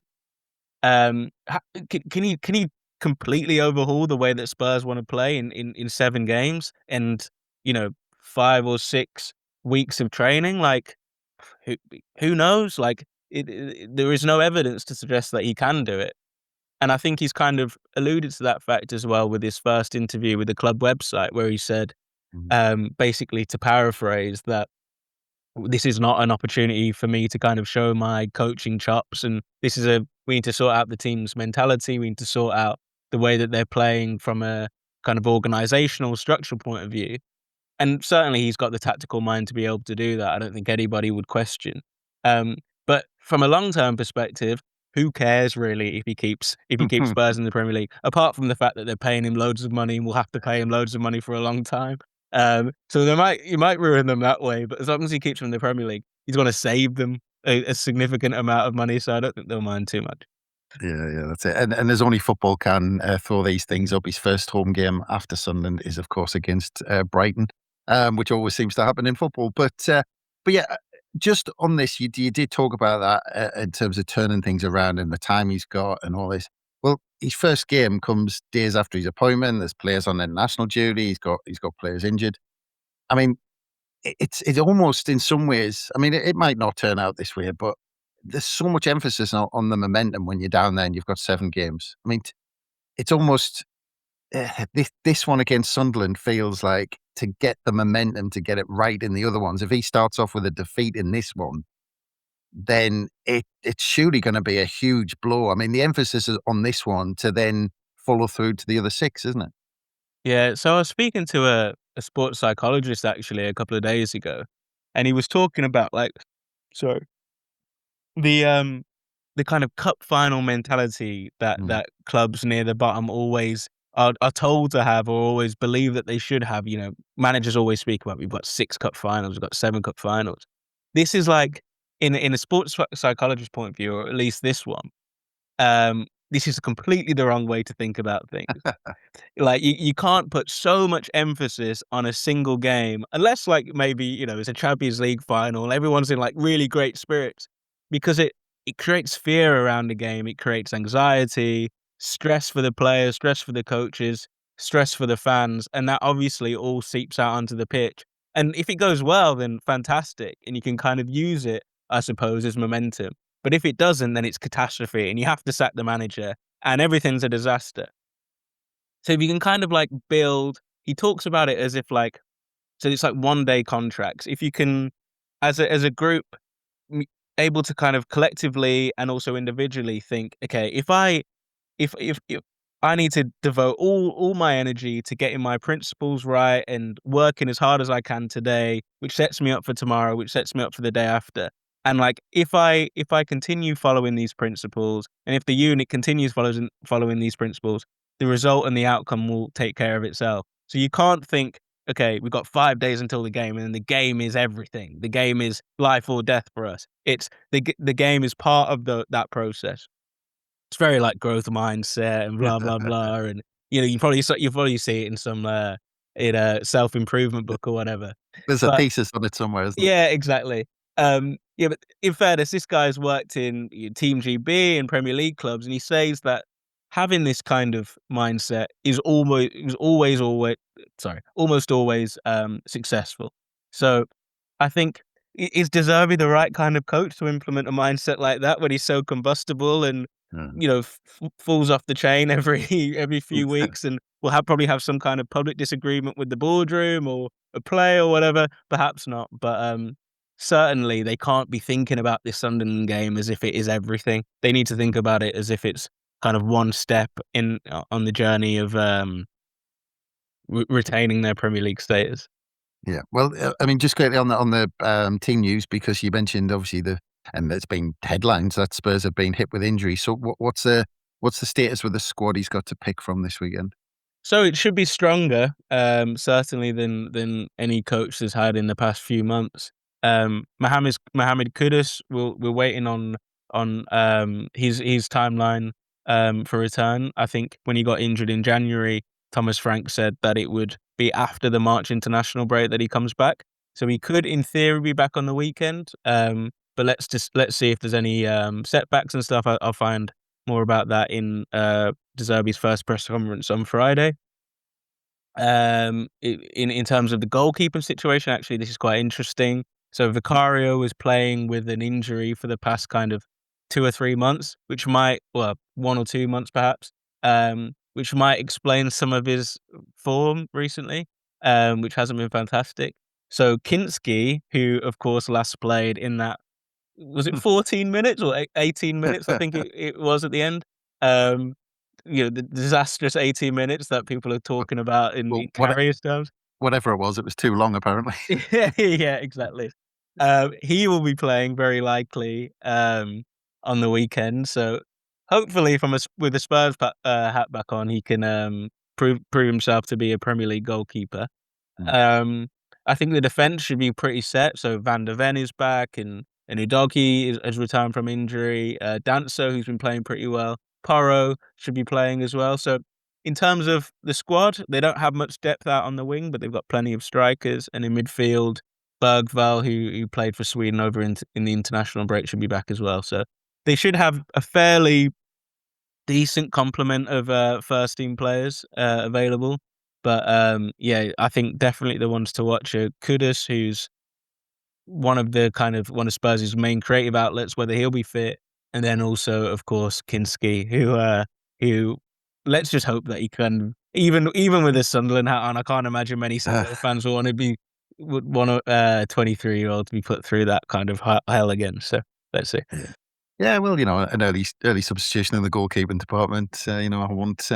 can he completely overhaul the way that Spurs want to play in 7 games and 5 or 6 weeks of training? Like, who knows? Like, there is no evidence to suggest that he can do it. And I think he's kind of alluded to that fact as well with his first interview with the club website, where he said, basically, to paraphrase, that this is not an opportunity for me to kind of show my coaching chops, and we need to sort out the team's mentality. We need to sort out the way that they're playing from a kind of organizational, structural point of view. And certainly he's got the tactical mind to be able to do that. I don't think anybody would question. But from a long-term perspective, who cares really if he keeps Spurs in the Premier League, apart from the fact that they're paying him loads of money and will have to pay him loads of money for a long time. So you might ruin them that way, but as long as he keeps them in the Premier League, he's going to save them a significant amount of money. So I don't think they'll mind too much. Yeah, that's it. And there's only football can throw these things up. His first home game after Sunderland is, of course, against Brighton, which always seems to happen in football. But yeah, just on this, you did talk about that in terms of turning things around and the time he's got and all this. Well, his first game comes days after his appointment. There's players on international duty. He's got players injured. I mean, it's almost in some ways. I mean, it might not turn out this way, but there's so much emphasis on the momentum when you're down there and you've got 7 games. I mean, it's almost this one against Sunderland feels like, to get the momentum, to get it right in the other ones. If he starts off with a defeat in this one, then it's surely going to be a huge blow. I mean, the emphasis is on this one to then follow through to the other 6, isn't it? Yeah, so I was speaking to a sports psychologist actually a couple of days ago, and he was talking about the kind of cup final mentality that clubs near the bottom always are told to have, or always believe that they should have. Managers always speak about, we've got 6 cup finals, we've got 7 cup finals. This is like, in a sports psychologist point of view, or at least this one, this is completely the wrong way to think about things. Like, you can't put so much emphasis on a single game, unless maybe, it's a Champions League final, everyone's in really great spirits, because it creates fear around the game. It creates anxiety, stress for the players, stress for the coaches, stress for the fans, and that obviously all seeps out onto the pitch. And if it goes well, then fantastic, and you can kind of use it, I suppose, as momentum. But if it doesn't, then it's catastrophe, and you have to sack the manager, and everything's a disaster. So if you can kind of build, he talks about it as if so it's 1-day contracts. If you can, as a group, able to kind of collectively and also individually think, okay, if I need to devote all my energy to getting my principles right and working as hard as I can today, which sets me up for tomorrow, which sets me up for the day after. And if I continue following these principles, and if the unit continues following these principles, the result and the outcome will take care of itself. So you can't think, okay, we've got 5 days until the game, and the game is everything. The game is life or death for us. It's the game is part of that process. It's very growth mindset and blah blah blah, and you probably see it in some in a self-improvement book or whatever. There's a But thesis on it somewhere, isn't there? yeah, exactly. Yeah, but in fairness, this guy's worked in Team GB and Premier League clubs, and he says that having this kind of mindset almost always successful. So I think is Deserby the right kind of coach to implement a mindset like that when he's so combustible and falls off the chain every few weeks, and will probably have some kind of public disagreement with the boardroom or a play or whatever? Perhaps not, but certainly they can't be thinking about this Sunderland game as if it is everything. They need to think about it as if it's kind of one step in on the journey of retaining their Premier League status. Yeah. Well, I mean, just quickly on the team news, because you mentioned obviously and there's been headlines that Spurs have been hit with injury. So what's the status with the squad he's got to pick from this weekend? So it should be stronger, certainly than any coach has had in the past few months. Mohamed Kudus, we're waiting on his timeline for return. I think when he got injured in January, Thomas Frank said that it would be after the March international break that he comes back. So he could, in theory, be back on the weekend. But let's see if there's any setbacks and stuff. I'll find more about that in De Zerbi's first press conference on Friday. In terms of the goalkeeping situation, actually, this is quite interesting. So Vicario was playing with an injury for the past kind of 2 or 3 months, 1 or 2 months perhaps, which might explain some of his form recently, which hasn't been fantastic. So Kinski, who of course last played in that, was it 14 minutes or 18 minutes? I think it was at the end. The disastrous 18 minutes that people are talking about in Carrier's terms. Whatever it was too long, apparently. Yeah, exactly. He will be playing very likely on the weekend. So hopefully, with the Spurs hat back on, he can prove himself to be a Premier League goalkeeper. I think the defense should be pretty set. So Van der Ven is back, and Udogie has returned from injury. Danso, who's been playing pretty well. Porro should be playing as well. So in terms of the squad, they don't have much depth out on the wing, but they've got plenty of strikers. And in midfield, Bergvall, who played for Sweden over in the international break, should be back as well. So they should have a fairly decent complement of first team players available. But yeah, I think definitely the ones to watch are Kudus, who's one of Spurs' main creative outlets, whether he'll be fit, and then also, of course, Kinski, who let's just hope that he can, even with his Sunderland hat on, I can't imagine many Sunderland fans would want a 23-year-old to be put through that kind of hell again. So let's see. Yeah, well, an early substitution in the goalkeeping department. I won't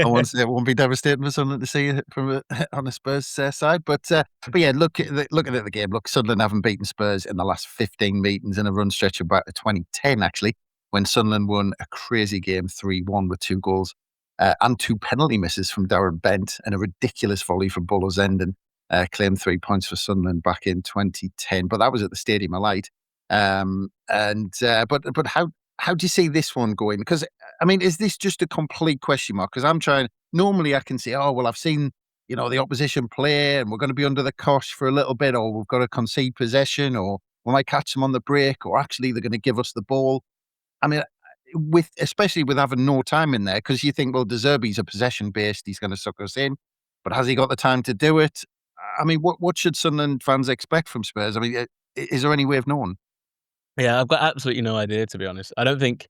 won't be devastating for Sunderland to see it from on the Spurs side. But yeah, looking at the game, Sunderland haven't beaten Spurs in the last 15 meetings in a run stretch of back to 2010, actually, when Sunderland won a crazy game 3-1 with 2 goals and 2 penalty misses from Darren Bent and a ridiculous volley from Bolo Zenden, claimed 3 points for Sunderland back in 2010. But that was at the Stadium of Light. But how do you see this one going? Because I mean, is this just a complete question mark? Because normally I can say, oh well, I've seen the opposition play, and we're going to be under the cosh for a little bit, or we've got to concede possession, or we might catch them on the break, or actually they're going to give us the ball. I mean, especially with having no time in there, because you think, well, De Zerbi's a possession based, he's going to suck us in, but has he got the time to do it? I mean, what should Sunderland fans expect from Spurs? I mean, is there any way of knowing? Yeah, I've got absolutely no idea, to be honest. I don't think,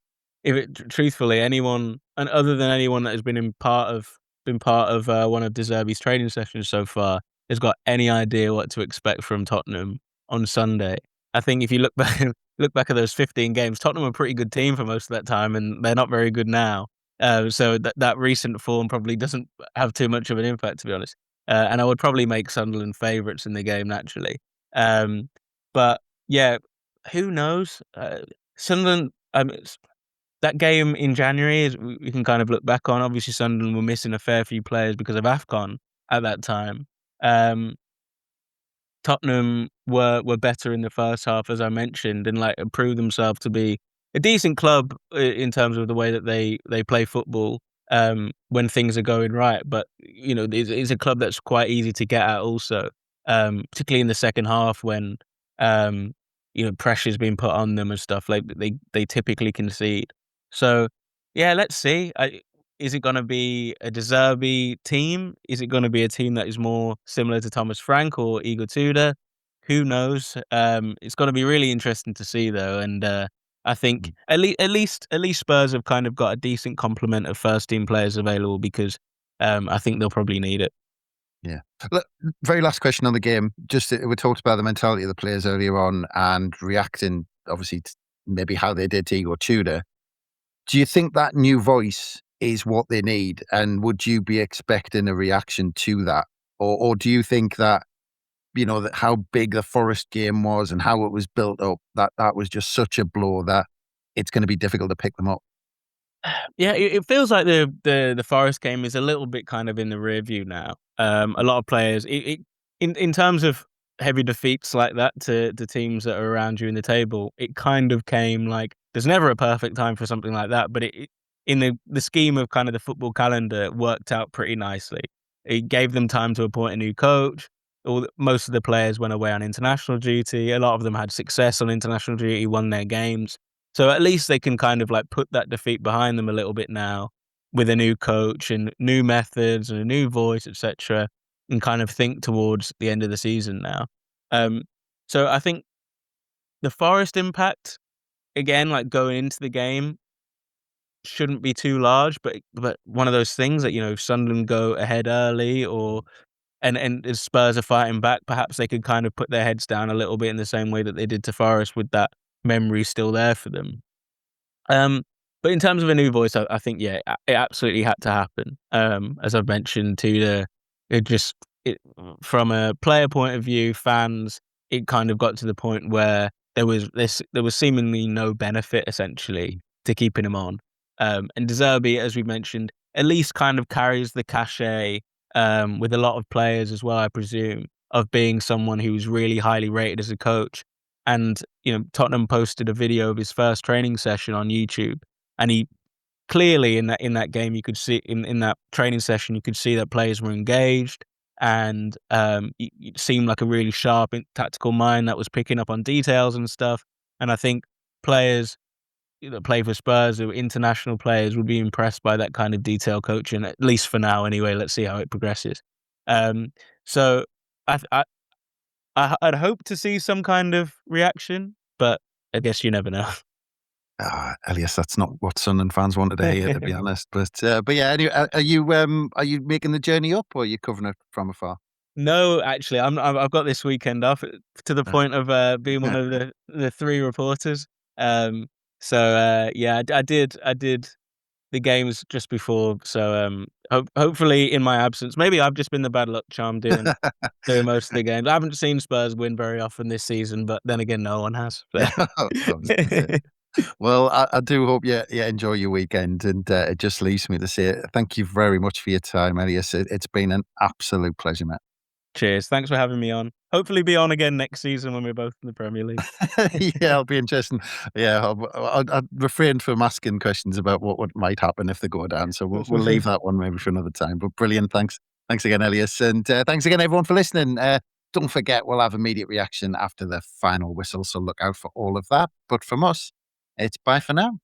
truthfully, anyone, and other than anyone that has been part of one of De Zerbi's training sessions so far, has got any idea what to expect from Tottenham on Sunday. I think if you look back at those 15 games, Tottenham are a pretty good team for most of that time, and they're not very good now. So that recent form probably doesn't have too much of an impact, to be honest. And I would probably make Sunderland favourites in the game naturally. But yeah. Who knows? Sunderland, that game in January, we can kind of look back on. Obviously, Sunderland were missing a fair few players because of AFCON at that time. Tottenham were better in the first half, as I mentioned, and proved themselves to be a decent club in terms of the way that they play football. when things are going right. But it's a club that's quite easy to get at also, particularly in the second half when pressure's been put on them and stuff. Like they typically concede. So yeah, let's see. Is it going to be a De Zerbi team? Is it going to be a team that is more similar to Thomas Frank or Igor Tudor? Who knows? It's going to be really interesting to see though, and I think at least Spurs have kind of got a decent complement of first team players available because I think they'll probably need it. Yeah. Look, very last question on the game. Just we talked about the mentality of the players earlier on and reacting, obviously, to maybe how they did to Igor Tudor. Do you think that new voice is what they need? And would you be expecting a reaction to that? Or do you think that, that how big the Forest game was and how it was built up, that was just such a blow that it's going to be difficult to pick them up? Yeah, it feels like the Forest game is a little bit kind of in the rear view now. A lot of players, in terms of heavy defeats like that to teams that are around you in the table, it kind of came like there's never a perfect time for something like that, but it in the scheme of kind of the football calendar, it worked out pretty nicely. It gave them time to appoint a new coach. Most of the players went away on international duty. A lot of them had success on international duty, won their games. So at least they can kind of like put that defeat behind them a little bit now with a new coach and new methods and a new voice, etc., and kind of think towards the end of the season now. So I think the Forest impact, again, like going into the game, shouldn't be too large, but one of those things that, if Sunderland go ahead early and as Spurs are fighting back, perhaps they could kind of put their heads down a little bit in the same way that they did to Forest with that memory still there for them. But in terms of a new voice, I think, yeah, it absolutely had to happen. As I've mentioned, from a player point of view, fans, it kind of got to the point where there was seemingly no benefit essentially to keeping him on. And De Zerbi, as we mentioned, at least kind of carries the cachet with a lot of players as well, I presume, of being someone who's really highly rated as a coach. And, Tottenham posted a video of his first training session on YouTube. And he clearly in that game, you could see in that training session, you could see that players were engaged and it seemed like a really sharp tactical mind that was picking up on details and stuff. And I think players that play for Spurs, or international players, would be impressed by that kind of detail coaching, at least for now anyway. Let's see how it progresses. So I'd hope to see some kind of reaction, but I guess you never know. Elias, that's not what Sunderland fans wanted to hear, to be honest. But yeah, anyway, are you making the journey up, or are you covering it from afar? No, actually, I've got this weekend off to the point of being one of the three reporters. Yeah, I did the games just before. So hopefully in my absence, maybe I've just been the bad luck charm doing most of the games. I haven't seen Spurs win very often this season, but then again, no one has. Well, I do hope you enjoy your weekend, and it just leaves me to say thank you very much for your time, Elias. It's been an absolute pleasure, mate. Cheers. Thanks for having me on. Hopefully be on again next season when we're both in the Premier League. Yeah, it'll be interesting. Yeah, I'll refrain from asking questions about what might happen if they go down. So we'll leave that one maybe for another time. But brilliant. Thanks again, Elias. And thanks again, everyone, for listening. Don't forget, we'll have immediate reaction after the final whistle. So look out for all of that. But from us, it's bye for now.